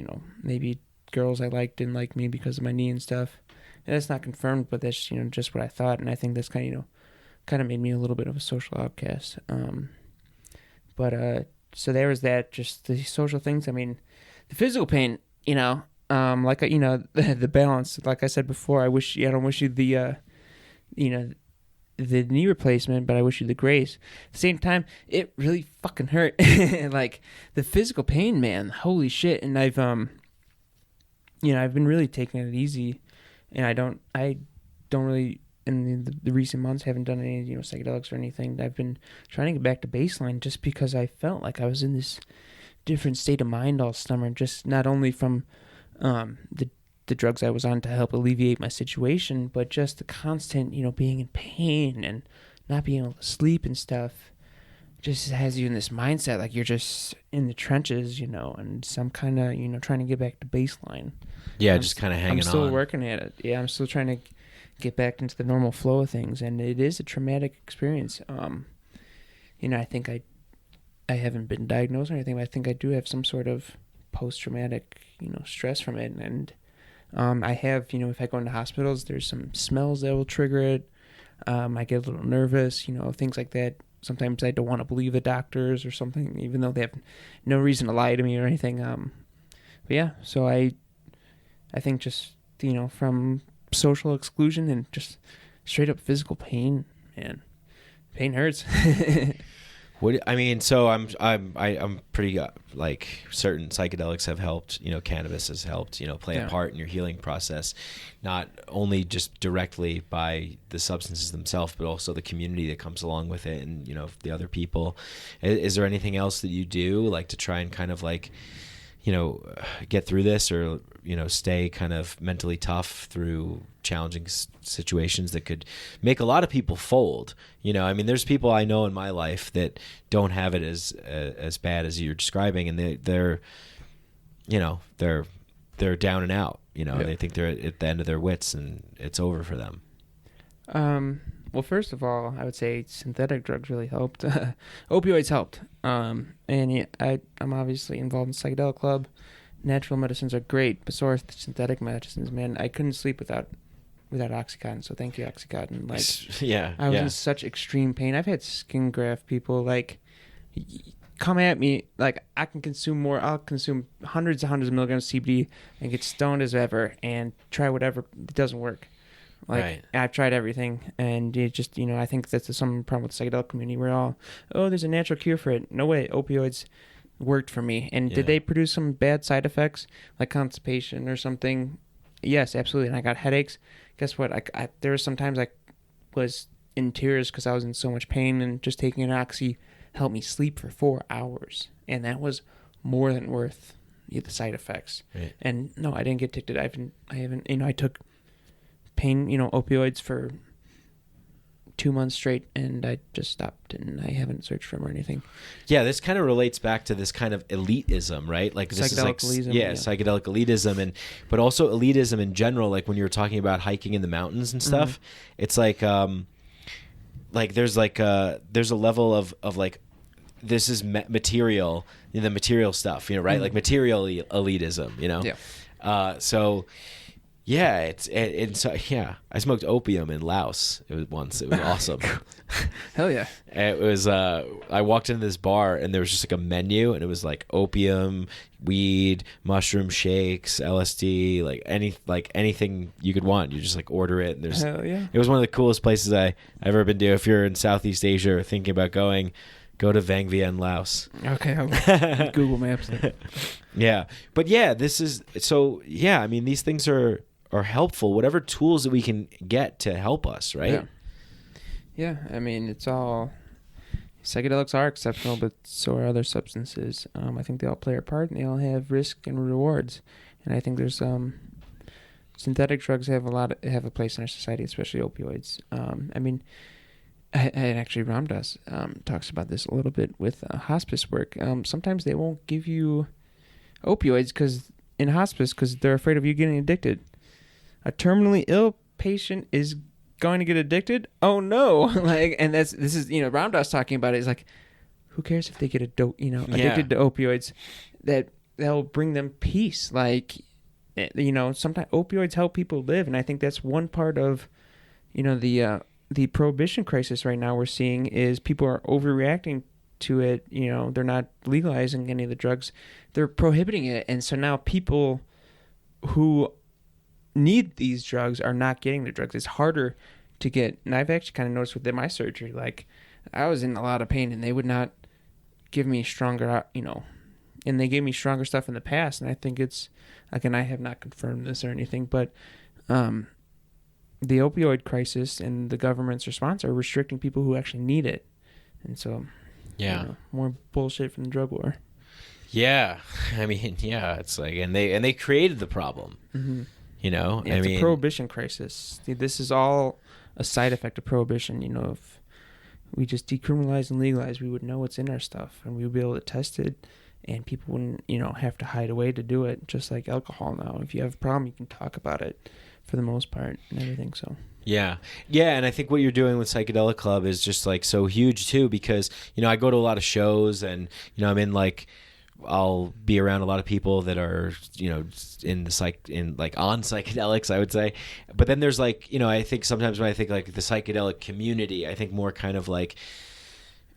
maybe girls I liked didn't like me because of my knee and stuff. And that's not confirmed, but that's, just what I thought. And I think that's kind of made me a little bit of a social outcast. So there was that, just the social things. I mean, the physical pain, like, the balance, like I said before, I don't wish you the knee replacement, but I wish you the grace. At the same time, it really fucking hurt. Like, the physical pain, man, holy shit. And I've been really taking it easy, and I don't really, in the recent months, haven't done any, psychedelics or anything. I've been trying to get back to baseline, just because I felt like I was in this different state of mind all summer, just not only from the drugs I was on to help alleviate my situation, but just the constant, being in pain and not being able to sleep and stuff, just has you in this mindset like you're just in the trenches, and some kind of, trying to get back to baseline. Yeah, just kind of hanging on. I'm still working at it. Yeah, I'm still trying to get back into the normal flow of things, and it is a traumatic experience. I think I haven't been diagnosed or anything, but I think I do have some sort of post-traumatic, stress from it, and I have, if I go into hospitals, there's some smells that will trigger it. I get a little nervous, things like that. Sometimes I don't want to believe the doctors or something, even though they have no reason to lie to me or anything. But yeah, so I think just, from social exclusion and just straight up physical pain, man, pain hurts. So I'm pretty like certain psychedelics have helped. Cannabis has helped. Play a part in your healing process, not only just directly by the substances themselves, but also the community that comes along with it, and the other people. Is there anything else that you do, like, to try and kind of like, get through this, or stay kind of mentally tough through challenging situations that could make a lot of people fold? There's people I know in my life that don't have it as bad as you're describing, and they're down and out. They think they're at the end of their wits and it's over for them. Well, first of all, I would say synthetic drugs really helped. Opioids helped. And I'm obviously involved in Psychedelic Club. Natural medicines are great, but so are synthetic medicines, man. I couldn't sleep without Oxycontin, so thank you, Oxycontin. Like, yeah, I was in such extreme pain. I've had skin graft people, like, come at me, like I can consume more. I'll consume hundreds of milligrams of CBD and get stoned as ever and try whatever. It doesn't work. Like Right. I've tried everything, and it just, you know, I think that's some problem with the psychedelic community. We're all, oh, there's a natural cure for it. No way, opioids worked for me. And did they produce some bad side effects like constipation or something? Yes, absolutely. And I got headaches. Guess what? I there were some times I was in tears because I was in so much pain, and just taking an oxy helped me sleep for 4 hours, and that was more than worth the side effects. Right. And no, I didn't get addicted. I haven't. You know, I took pain, you know, opioids for 2 months straight, and I just stopped, and I haven't searched for them or anything. Yeah, this kind of relates back to this kind of elitism, right? Like this is like Psychedelic elitism, psychedelic elitism, but also elitism in general. Like when you were talking about hiking in the mountains and stuff, it's like there's a level of like, this is material, the material stuff, you know, right? Like material elitism, you know. Yeah. So. Yeah, it's I smoked opium in Laos. It was awesome. Hell yeah. It was I walked into this bar, and there was just like a menu, and it was like opium, weed, mushroom shakes, LSD, like anything you could want. You just like order it, and there's Hell yeah. It was one of the coolest places I've ever been to. If you're in Southeast Asia or thinking about going, go to Vang Vieng, Laos. Okay, I'll Google Maps it. Yeah. But yeah, this is so I mean, these things are helpful, whatever tools that we can get to help us, right? Yeah, I mean, it's all, psychedelics are exceptional, but so are other substances. I think they all play a part, and they all have risk and rewards. And I think there's synthetic drugs have a place in our society, especially opioids. I mean, and actually Ramdas talks about this a little bit with hospice work. Sometimes they won't give you opioids in hospice because they're afraid of you getting addicted. A terminally ill patient is going to get addicted? Oh no! And this is, you know, Ramdas talking about it. Is like, who cares if they get addicted to opioids? That'll bring them peace. Like, you know, sometimes opioids help people live, and I think that's one part of, you know, the prohibition crisis right now we're seeing is people are overreacting to it. You know, they're not legalizing any of the drugs, they're prohibiting it, and so now people who need these drugs are not getting the drugs. It's harder to get, and I've actually kind of noticed with my surgery, like I was in a lot of pain, and they would not give me stronger, you know, and they gave me stronger stuff in the past, and I think it's, again, I have not confirmed this or anything, but the opioid crisis and the government's response are restricting people who actually need it, and so you know, more bullshit from the drug war. Yeah, I mean, yeah, it's like, and they created the problem. Mm-hmm. You know, yeah, it's a prohibition crisis. This is all a side effect of prohibition. You know, if we just decriminalize and legalize, we would know what's in our stuff, and we would be able to test it, and people wouldn't, you know, have to hide away to do it. Just like alcohol now, if you have a problem, you can talk about it for the most part and everything. So yeah, and I think what you're doing with Psychedelic Club is just like so huge too, because, you know, I go to a lot of shows, and, you know, I'm in like, I'll be around a lot of people that are, you know, on psychedelics, I would say. But then there's like, you know, I think sometimes when I think like the psychedelic community, I think more kind of like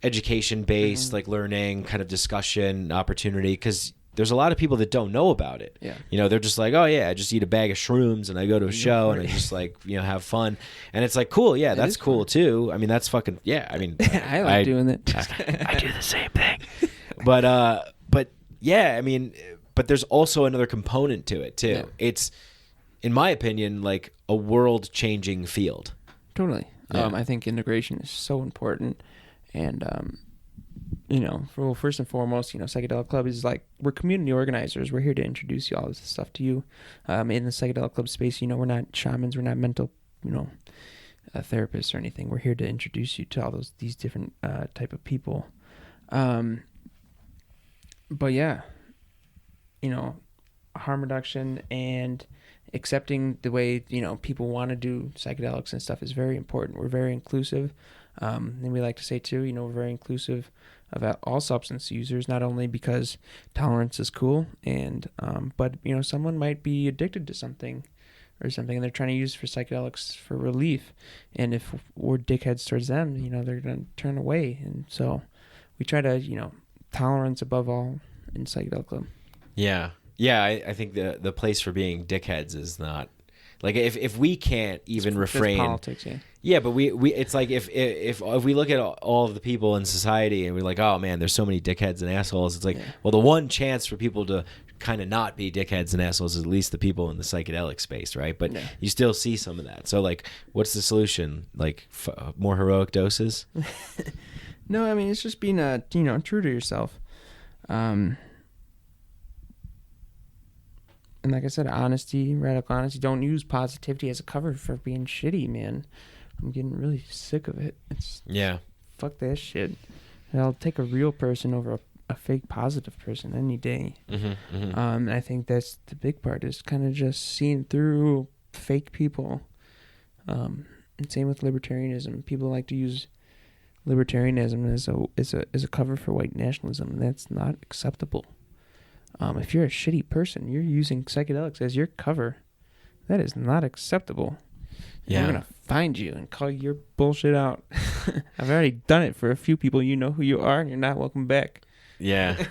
education based, like learning, kind of discussion opportunity, because there's a lot of people that don't know about it. Yeah. You know, they're just like, oh yeah, I just eat a bag of shrooms and I go to a show and I just like, you know, have fun. And it's like, cool. Yeah, that's cool too. I mean, that's fucking, yeah. I mean, I like doing it. I do the same thing. But yeah, I mean, but there's also another component to it too. Yeah. It's, in my opinion, like a world-changing field. Totally. Yeah. I think integration is so important, and you know, first and foremost, you know, Psychedelic Club is like, we're community organizers. We're here to introduce all this stuff to you. In the Psychedelic Club space, you know, we're not shamans, we're not mental, you know, therapists or anything. We're here to introduce you to all these different type of people. But yeah, you know, harm reduction and accepting the way, you know, people want to do psychedelics and stuff is very important. We're very inclusive. And we like to say too, you know, we're very inclusive of all substance users, not only because tolerance is cool, and but, you know, someone might be addicted to something and they're trying to use for psychedelics for relief. And if we're dickheads towards them, you know, they're going to turn away. And so we try to, you know, tolerance above all in Psychedelic Club. Yeah. Yeah, I think the place for being dickheads is not... Like, if we can't even refrain... That's politics, yeah. Yeah, but we it's like if we look at all of the people in society and we're like, oh man, there's so many dickheads and assholes. It's like, well, the one chance for people to kind of not be dickheads and assholes is at least the people in the psychedelic space, right? But you still see some of that. So like, what's the solution? Like more heroic doses? No, I mean it's just being true to yourself. And like I said, honesty, radical honesty. Don't use positivity as a cover for being shitty, man. I'm getting really sick of it. Fuck that shit. And I'll take a real person over a fake positive person any day. And I think that's the big part, is kind of just seeing through fake people. And same with libertarianism. People like to use libertarianism as a cover for white nationalism, and that's not acceptable. If you're a shitty person, you're using psychedelics as your cover. That is not acceptable. Yeah. I'm going to find you and call your bullshit out. I've already done it for a few people. You know who you are, and you're not welcome back. Yeah.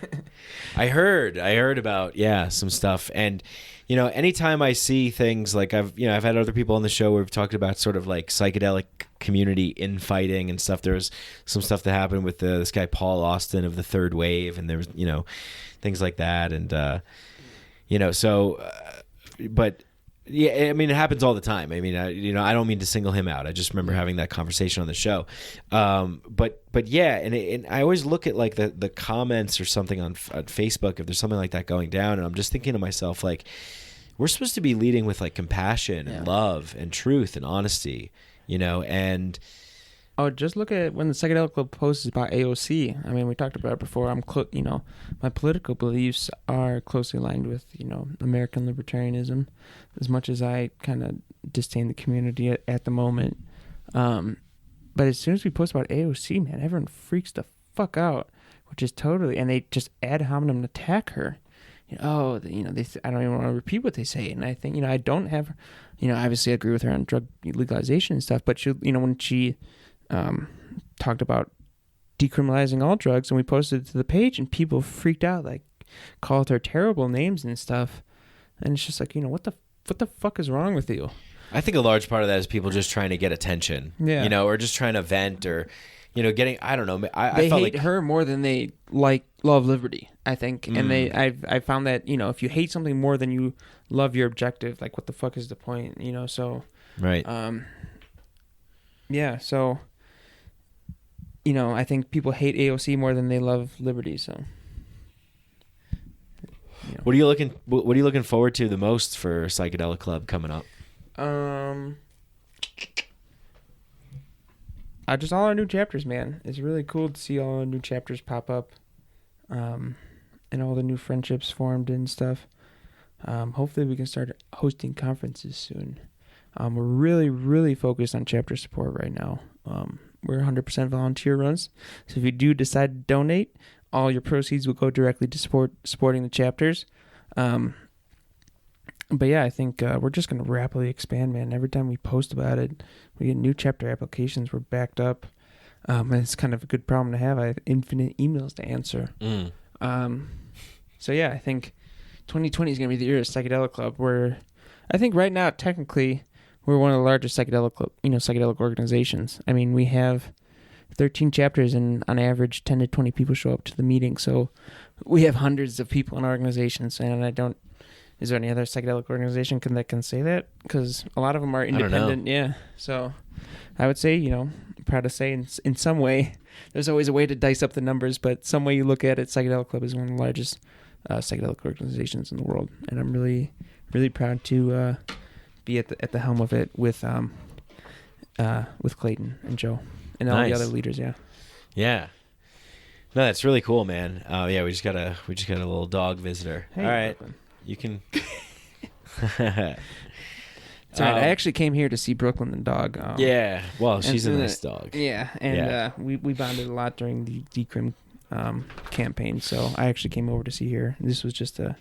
I heard about, some stuff. And, anytime I see things like I've had other people on the show where we've talked about sort of like psychedelic community infighting and stuff. There was some stuff that happened with this guy, Paul Austin of the Third Wave. And there was, things like that. And, but yeah, I mean, it happens all the time. I mean, I don't mean to single him out. I just remember having that conversation on the show. But yeah, and I always look at like the comments or something on Facebook if there's something like that going down, and I'm just thinking to myself, like, we're supposed to be leading with like compassion and love and truth and honesty, and. Oh, just look at when the Psychedelic Club posts about AOC. I mean, we talked about it before. My political beliefs are closely aligned with, American libertarianism, as much as I kind of disdain the community at the moment. But as soon as we post about AOC, man, everyone freaks the fuck out, which is totally, and they just ad hominem attack her. I don't even want to repeat what they say. And I think, I don't have, obviously I agree with her on drug legalization and stuff, but she, when she talked about decriminalizing all drugs, and we posted it to the page, and people freaked out, like called her terrible names and stuff. And it's just like, what the fuck is wrong with you? I think a large part of that is people just trying to get attention, or just trying to vent, or getting, I don't know. They hate her more than they love liberty, I think. And I found that, if you hate something more than you love your objective, like what the fuck is the point? So right. So I think people hate AOC more than they love liberty. So, what are you looking forward to the most for Psychedelic Club coming up? Just all our new chapters, man. It's really cool to see all our new chapters pop up, and all the new friendships formed and stuff. Hopefully, we can start hosting conferences soon. We're really, really focused on chapter support right now. We're 100% volunteer runs, so if you do decide to donate, all your proceeds will go directly to supporting the chapters. But yeah, I think we're just going to rapidly expand, man. Every time we post about it, we get new chapter applications. We're backed up, and it's kind of a good problem to have. I have infinite emails to answer. So yeah, I think 2020 is going to be the year of Psychedelic Club. I think right now, technically, we're one of the largest psychedelic organizations. I mean, we have 13 chapters, and on average, 10 to 20 people show up to the meeting. So we have hundreds of people in our organizations, and is there any other psychedelic organization that can say that? Because a lot of them are independent. Yeah. So I would say, proud to say in some way, there's always a way to dice up the numbers, but some way you look at it, Psychedelic Club is one of the largest psychedelic organizations in the world. And I'm really, really proud to be at the helm of it with Clayton and Joe and all the other leaders. Yeah. No, that's really cool, man. We just got a little dog visitor. Hey, all right, Brooklyn. You can. It's all right. I actually came here to see Brooklyn the dog. Yeah, well, she's a nice dog. Yeah, and we bonded a lot during the decrim campaign. So I actually came over to see her. This was just I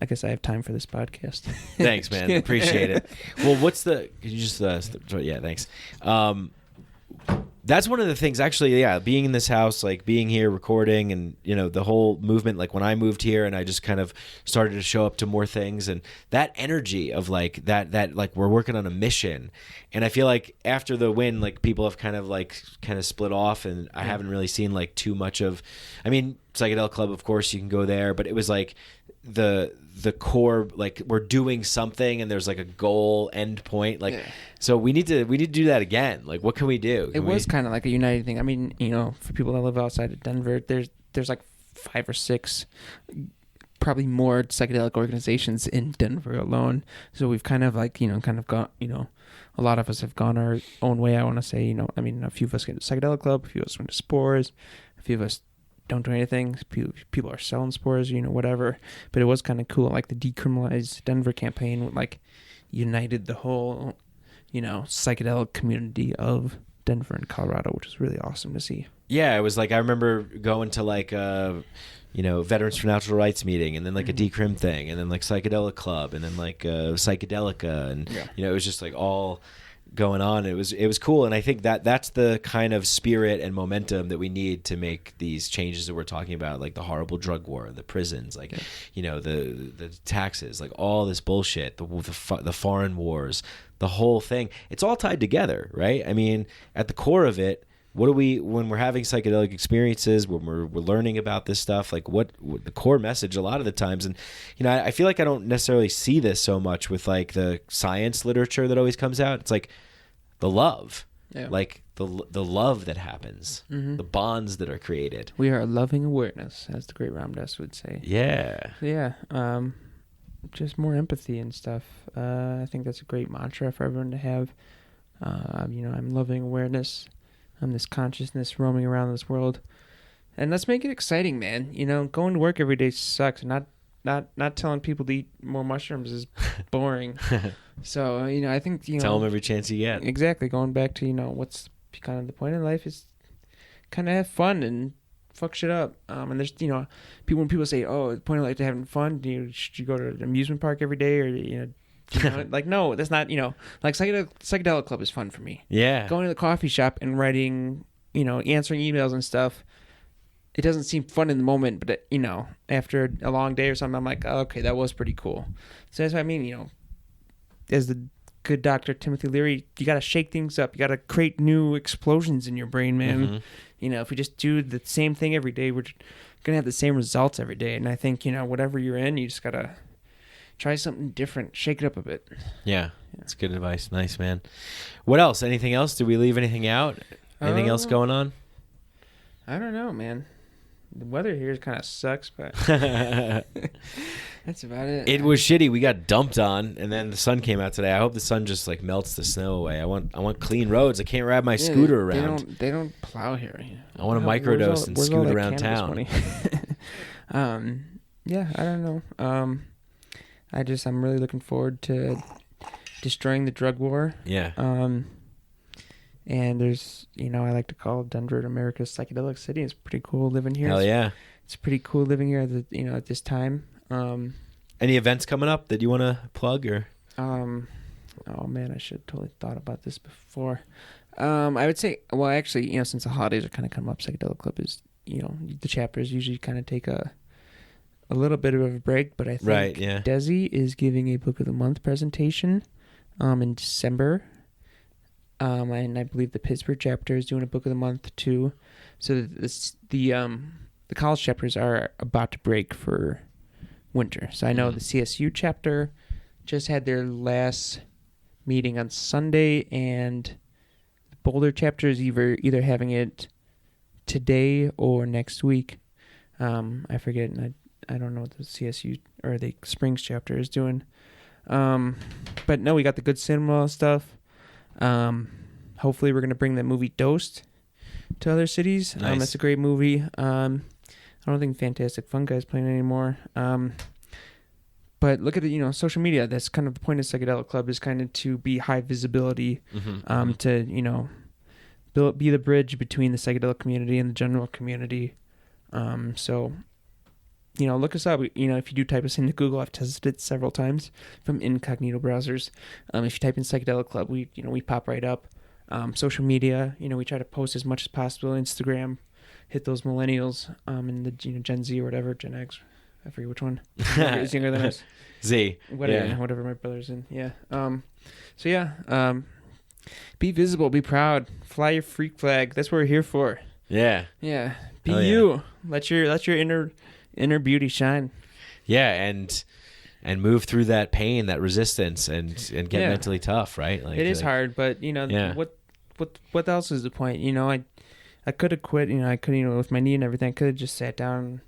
guess I have time for this podcast. Thanks, man. Appreciate it. Well, could you just, yeah, thanks. That's one of the things, actually, yeah, being in this house, like being here recording and, you know, the whole movement, like when I moved here and I just kind of started to show up to more things, and that energy of like that like we're working on a mission. And I feel like after the win, like people have kind of split off, and I haven't really seen like too much of, I mean, Psychedelic Club, of course you can go there, but it was like the core, like we're doing something and there's like a goal end point, like so we need to do that again. Like what can we do? It was kind of like a united thing. I mean, you know, for people that live outside of Denver, there's like 5 or 6 probably more psychedelic organizations in Denver alone. So we've kind of like, you know, kind of got, you know, a lot of us have gone our own way, I want to say. You know, I mean, a few of us get to Psychedelic Club, a few of us went to Spores, a few of us don't do anything. People are selling spores, you know, whatever. But it was kind of cool. Like the decriminalized Denver campaign, like united the whole, you know, psychedelic community of Denver and Colorado, which was really awesome to see. Yeah, it was like I remember going to like you know, Veterans for Natural Rights meeting, and then like a decrim thing, and then like Psychedelic Club, and then like Psychedelica, and you know, it was just like all going on. It was cool, and I think that's the kind of spirit and momentum that we need to make these changes that we're talking about, like the horrible drug war, the prisons, like you know, the taxes, like all this bullshit, the foreign wars, the whole thing. It's all tied together, right? I mean, at the core of it, what do we, when we're having psychedelic experiences, when we're learning about this stuff, like what the core message a lot of the times, and you know, I feel like I don't necessarily see this so much with like the science literature that always comes out. It's like the love, like the love that happens, the bonds that are created. We are a loving awareness, as the great Ram Dass would say. Yeah. Just more empathy and stuff. I think that's a great mantra for everyone to have. You know, I'm loving awareness. I'm this consciousness roaming around this world, and let's make it exciting, man. You know, going to work every day sucks. Not telling people to eat more mushrooms is boring. So, you know, I think, you know, tell them every chance you get. Exactly. Going back to, you know, what's kind of the point in life is kind of have fun and fuck shit up. And there's, you know, when people say, oh, the point of life is having fun, should you go to an amusement park every day, or, you know, like, no, that's not, you know, like Psychedelic Club is fun for me. Yeah. Going to the coffee shop and writing, you know, answering emails and stuff, it doesn't seem fun in the moment, but, you know, after a long day or something, I'm like, oh, okay, that was pretty cool. So that's what I mean, you know, as the good Dr. Timothy Leary, you got to shake things up. You got to create new explosions in your brain, man. You know, if we just do the same thing every day, we're going to have the same results every day. And I think, you know, whatever you're in, you just got to try something different, shake it up a bit. Yeah, that's good advice. Nice, man. What else? Anything else? Did we leave anything out? Anything else going on? I don't know, man. The weather here kind of sucks, but that's about it. It was shitty. We got dumped on, and then the sun came out today. I hope the sun just like melts the snow away. I want clean roads. I can't ride my scooter around. They don't plow here. You know? I want to microdose and scoot around town. Yeah, I don't know. I'm really looking forward to destroying the drug war. Yeah. And there's, you know, I like to call Denver America's psychedelic city. It's pretty cool living here. Hell yeah. It's pretty cool living here at this time. Any events coming up that you want to plug, or? Oh man, I should have totally thought about this before. I would say, well, actually, you know, since the holidays are kind of coming up, Psychedelic Club is, you know, the chapters usually kind of take a little bit of a break, but I think Desi is giving a Book of the Month presentation in December. And I believe the Pittsburgh chapter is doing a Book of the Month too. So the college chapters are about to break for winter. So I know the CSU chapter just had their last meeting on Sunday, and the Boulder chapter is either having it today or next week. I forget, and I don't know what the CSU or the Springs chapter is doing. But no, we got the good cinema stuff. Hopefully we're going to bring the movie Dosed to other cities. Nice. That's a great movie. I don't think Fantastic Fun Guy's playing anymore. But look at it, you know, social media. That's kind of the point of Psychedelic Club, is kind of to be high visibility, to, you know, be the bridge between the psychedelic community and the general community. So, you know, look us up. You know, if you do type us into Google, I've tested it several times from incognito browsers. If you type in Psychedelic Club, we pop right up. Social media, we try to post as much as possible. Instagram, hit those millennials, and the Gen Z or whatever, Gen X, I forget which one. Is younger than us. Z. Whatever my brother's in. Yeah. So yeah. Be visible. Be proud. Fly your freak flag. That's what we're here for. Yeah. Yeah. Be Hell you. Let your inner beauty shine. Yeah, and move through that pain, that resistance, and get mentally tough, right? Like, it is hard, but what else is the point? I could have quit. I could, with my knee and everything, I could have just sat down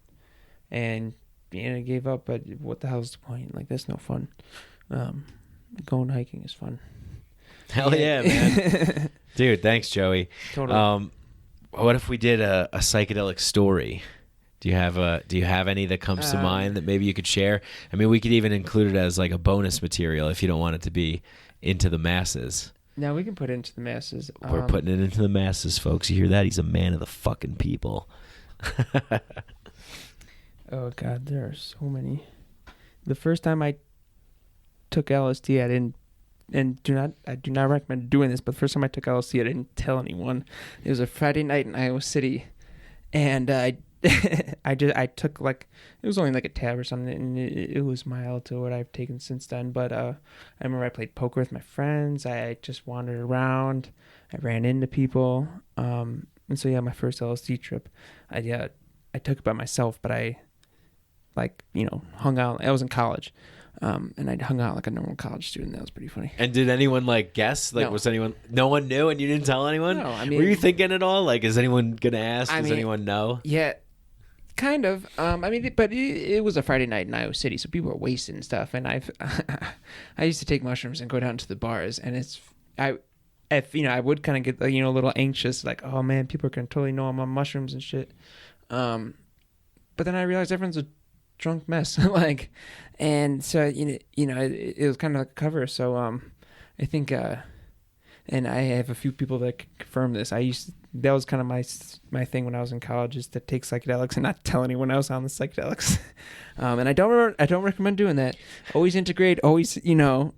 and gave up. But what the hell is the point? Like, that's no fun. Going hiking is fun. Hell yeah, man. Dude, thanks, Joey. Totally. What if we did a psychedelic story? Do you have any that comes to mind that maybe you could share? I mean, we could even include it as like a bonus material if you don't want it to be into the masses. No, we can put it into the masses. We're putting it into the masses, folks. You hear that? He's a man of the fucking people. Oh God, there are so many. The first time I took LSD, I didn't, I do not recommend doing this, but the first time I took LSD, I didn't tell anyone. It was a Friday night in Iowa City, and I took it was only like a tab or something, and it was mild to what I've taken since then. But I remember I played poker with my friends. I just wandered around. I ran into people. And so yeah, my first LSD trip, I took it by myself, but I hung out. I was in college. And I hung out like a normal college student. That was pretty funny. And did anyone guess? No. Was anyone? No one knew, and you didn't tell anyone. No, I mean, were you thinking at all? Is anyone gonna ask? Does anyone know? Yeah, kind of. But it was a Friday night in Iowa City, so people were wasted and stuff. And I used to take mushrooms and go down to the bars, and I would kind of get a little anxious, like, oh man, people are gonna totally know I'm on mushrooms and shit. But then I realized everyone's a drunk mess, and so it was kind of like a cover. So I think and I have a few people that confirm this. That was kind of my thing when I was in college, is to take psychedelics and not tell anyone else on the psychedelics. And I don't recommend doing that. Always integrate. Always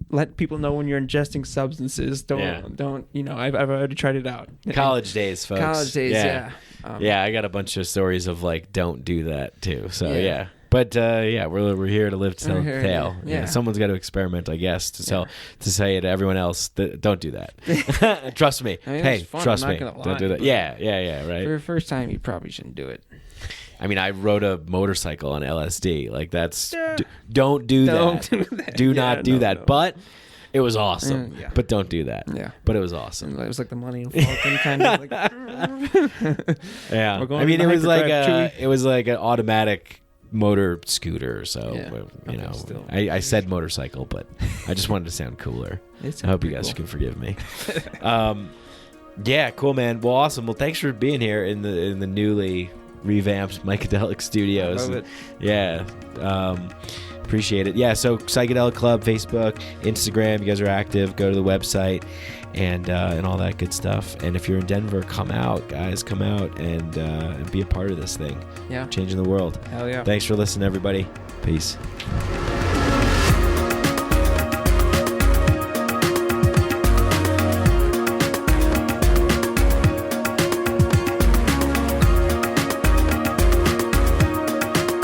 let people know when you're ingesting substances. Don't I've already tried it out. College days, folks. College days, yeah. I got a bunch of stories of don't do that too. So yeah. But we're here to live to tell the tale. Yeah. Someone's got to experiment, I guess, to say to everyone else that don't do that. Trust me. Hey, trust me. Don't do that. Yeah, right. For the first time, you probably shouldn't do it. I mean, I rode a motorcycle on LSD. That's don't do that. Don't do that. Do not do that. No. But it was awesome. Yeah. But don't do that. Yeah. But it was awesome. It was like the Millennium Falcon kind of like. Yeah. We're going I mean, to it was hyperdrive, it was like an automatic motor scooter, so still. I said motorcycle, but I just wanted to sound cooler. I hope you guys can forgive me. Yeah, cool, man. Well, awesome. Well, thanks for being here in the newly revamped Psychedelic Studios. Love it. Yeah, appreciate it. Yeah, so Psychedelic Club, Facebook, Instagram. You guys are active. Go to the website and all that good stuff. And if you're in Denver, come out, guys. Come out and be a part of this thing. Yeah, changing the world. Hell yeah. Thanks for listening, everybody. Peace.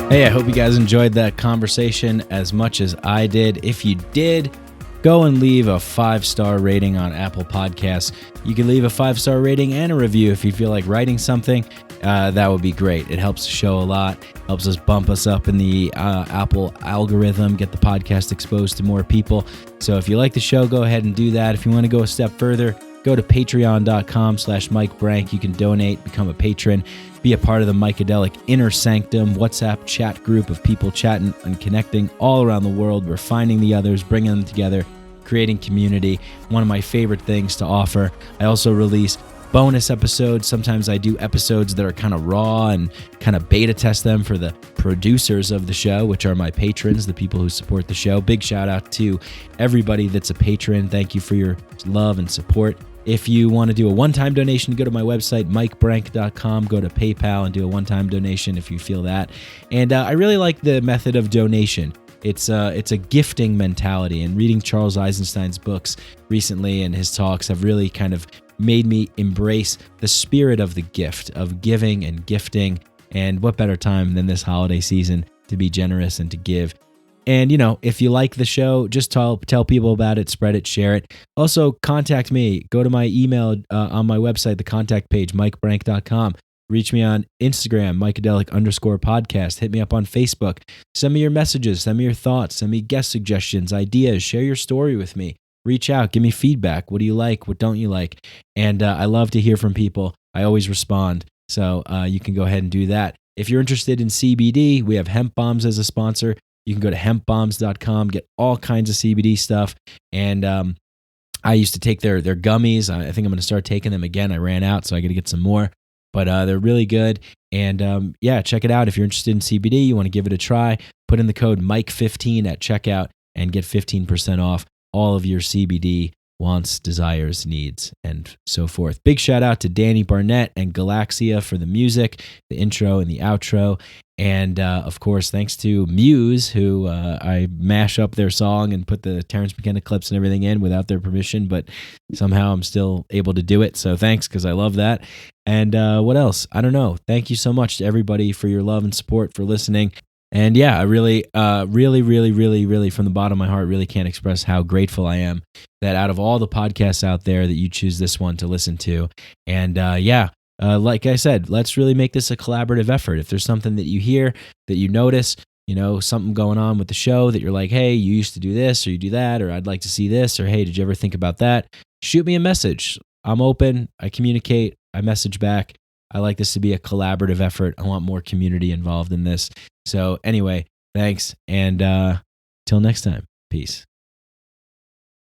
Hey, I hope you guys enjoyed that conversation as much as I did. If you did, go and leave a 5-star rating on Apple Podcasts. You can leave a 5-star rating and a review if you feel like writing something. That would be great. It helps the show a lot, helps us bump us up in the Apple algorithm, get the podcast exposed to more people. So if you like the show, go ahead and do that. If you want to go a step further, go to patreon.com/Mike Brank. You can donate, become a patron, be a part of the Psychedelic Inner Sanctum WhatsApp chat group of people chatting and connecting all around the world. We're finding the others, bringing them together, creating community. One of my favorite things to offer. I also release bonus episodes. Sometimes I do episodes that are kind of raw and kind of beta test them for the producers of the show, which are my patrons, the people who support the show. Big shout out to everybody that's a patron. Thank you for your love and support. If you want to do a one-time donation, go to my website, mikebrank.com. Go to PayPal and do a one-time donation if you feel that. And I really like the method of donation. it's a gifting mentality. And reading Charles Eisenstein's books recently and his talks have really kind of made me embrace the spirit of the gift, of giving and gifting. And what better time than this holiday season to be generous and to give. And, if you like the show, just tell people about it, spread it, share it. Also, contact me. Go to my email on my website, the contact page, mikebrank.com. Reach me on Instagram, Psychedelic_podcast. Hit me up on Facebook. Send me your messages. Send me your thoughts. Send me guest suggestions, ideas. Share your story with me. Reach out. Give me feedback. What do you like? What don't you like? And I love to hear from people. I always respond. So you can go ahead and do that. If you're interested in CBD, we have Hemp Bombs as a sponsor. You can go to hempbombs.com, get all kinds of CBD stuff. And I used to take their gummies. I think I'm going to start taking them again. I ran out, so I got to get some more. But they're really good. And check it out. If you're interested in CBD, you want to give it a try, put in the code Mike15 at checkout and get 15% off all of your CBD wants, desires, needs, and so forth. Big shout out to Danny Barnett and Galaxia for the music, the intro and the outro. And of course, thanks to Muse, who I mash up their song and put the Terrence McKenna clips and everything in without their permission, but somehow I'm still able to do it. So thanks, because I love that. And what else? I don't know. Thank you so much to everybody for your love and support, for listening. And I really, really, from the bottom of my heart, really can't express how grateful I am that out of all the podcasts out there that you choose this one to listen to. And like I said, let's really make this a collaborative effort. If there's something that you hear, that you notice, something going on with the show that you're like, hey, you used to do this or you do that, or I'd like to see this, or hey, did you ever think about that? Shoot me a message. I'm open. I communicate. I message back. I like this to be a collaborative effort. I want more community involved in this. So anyway, thanks. And till next time, peace.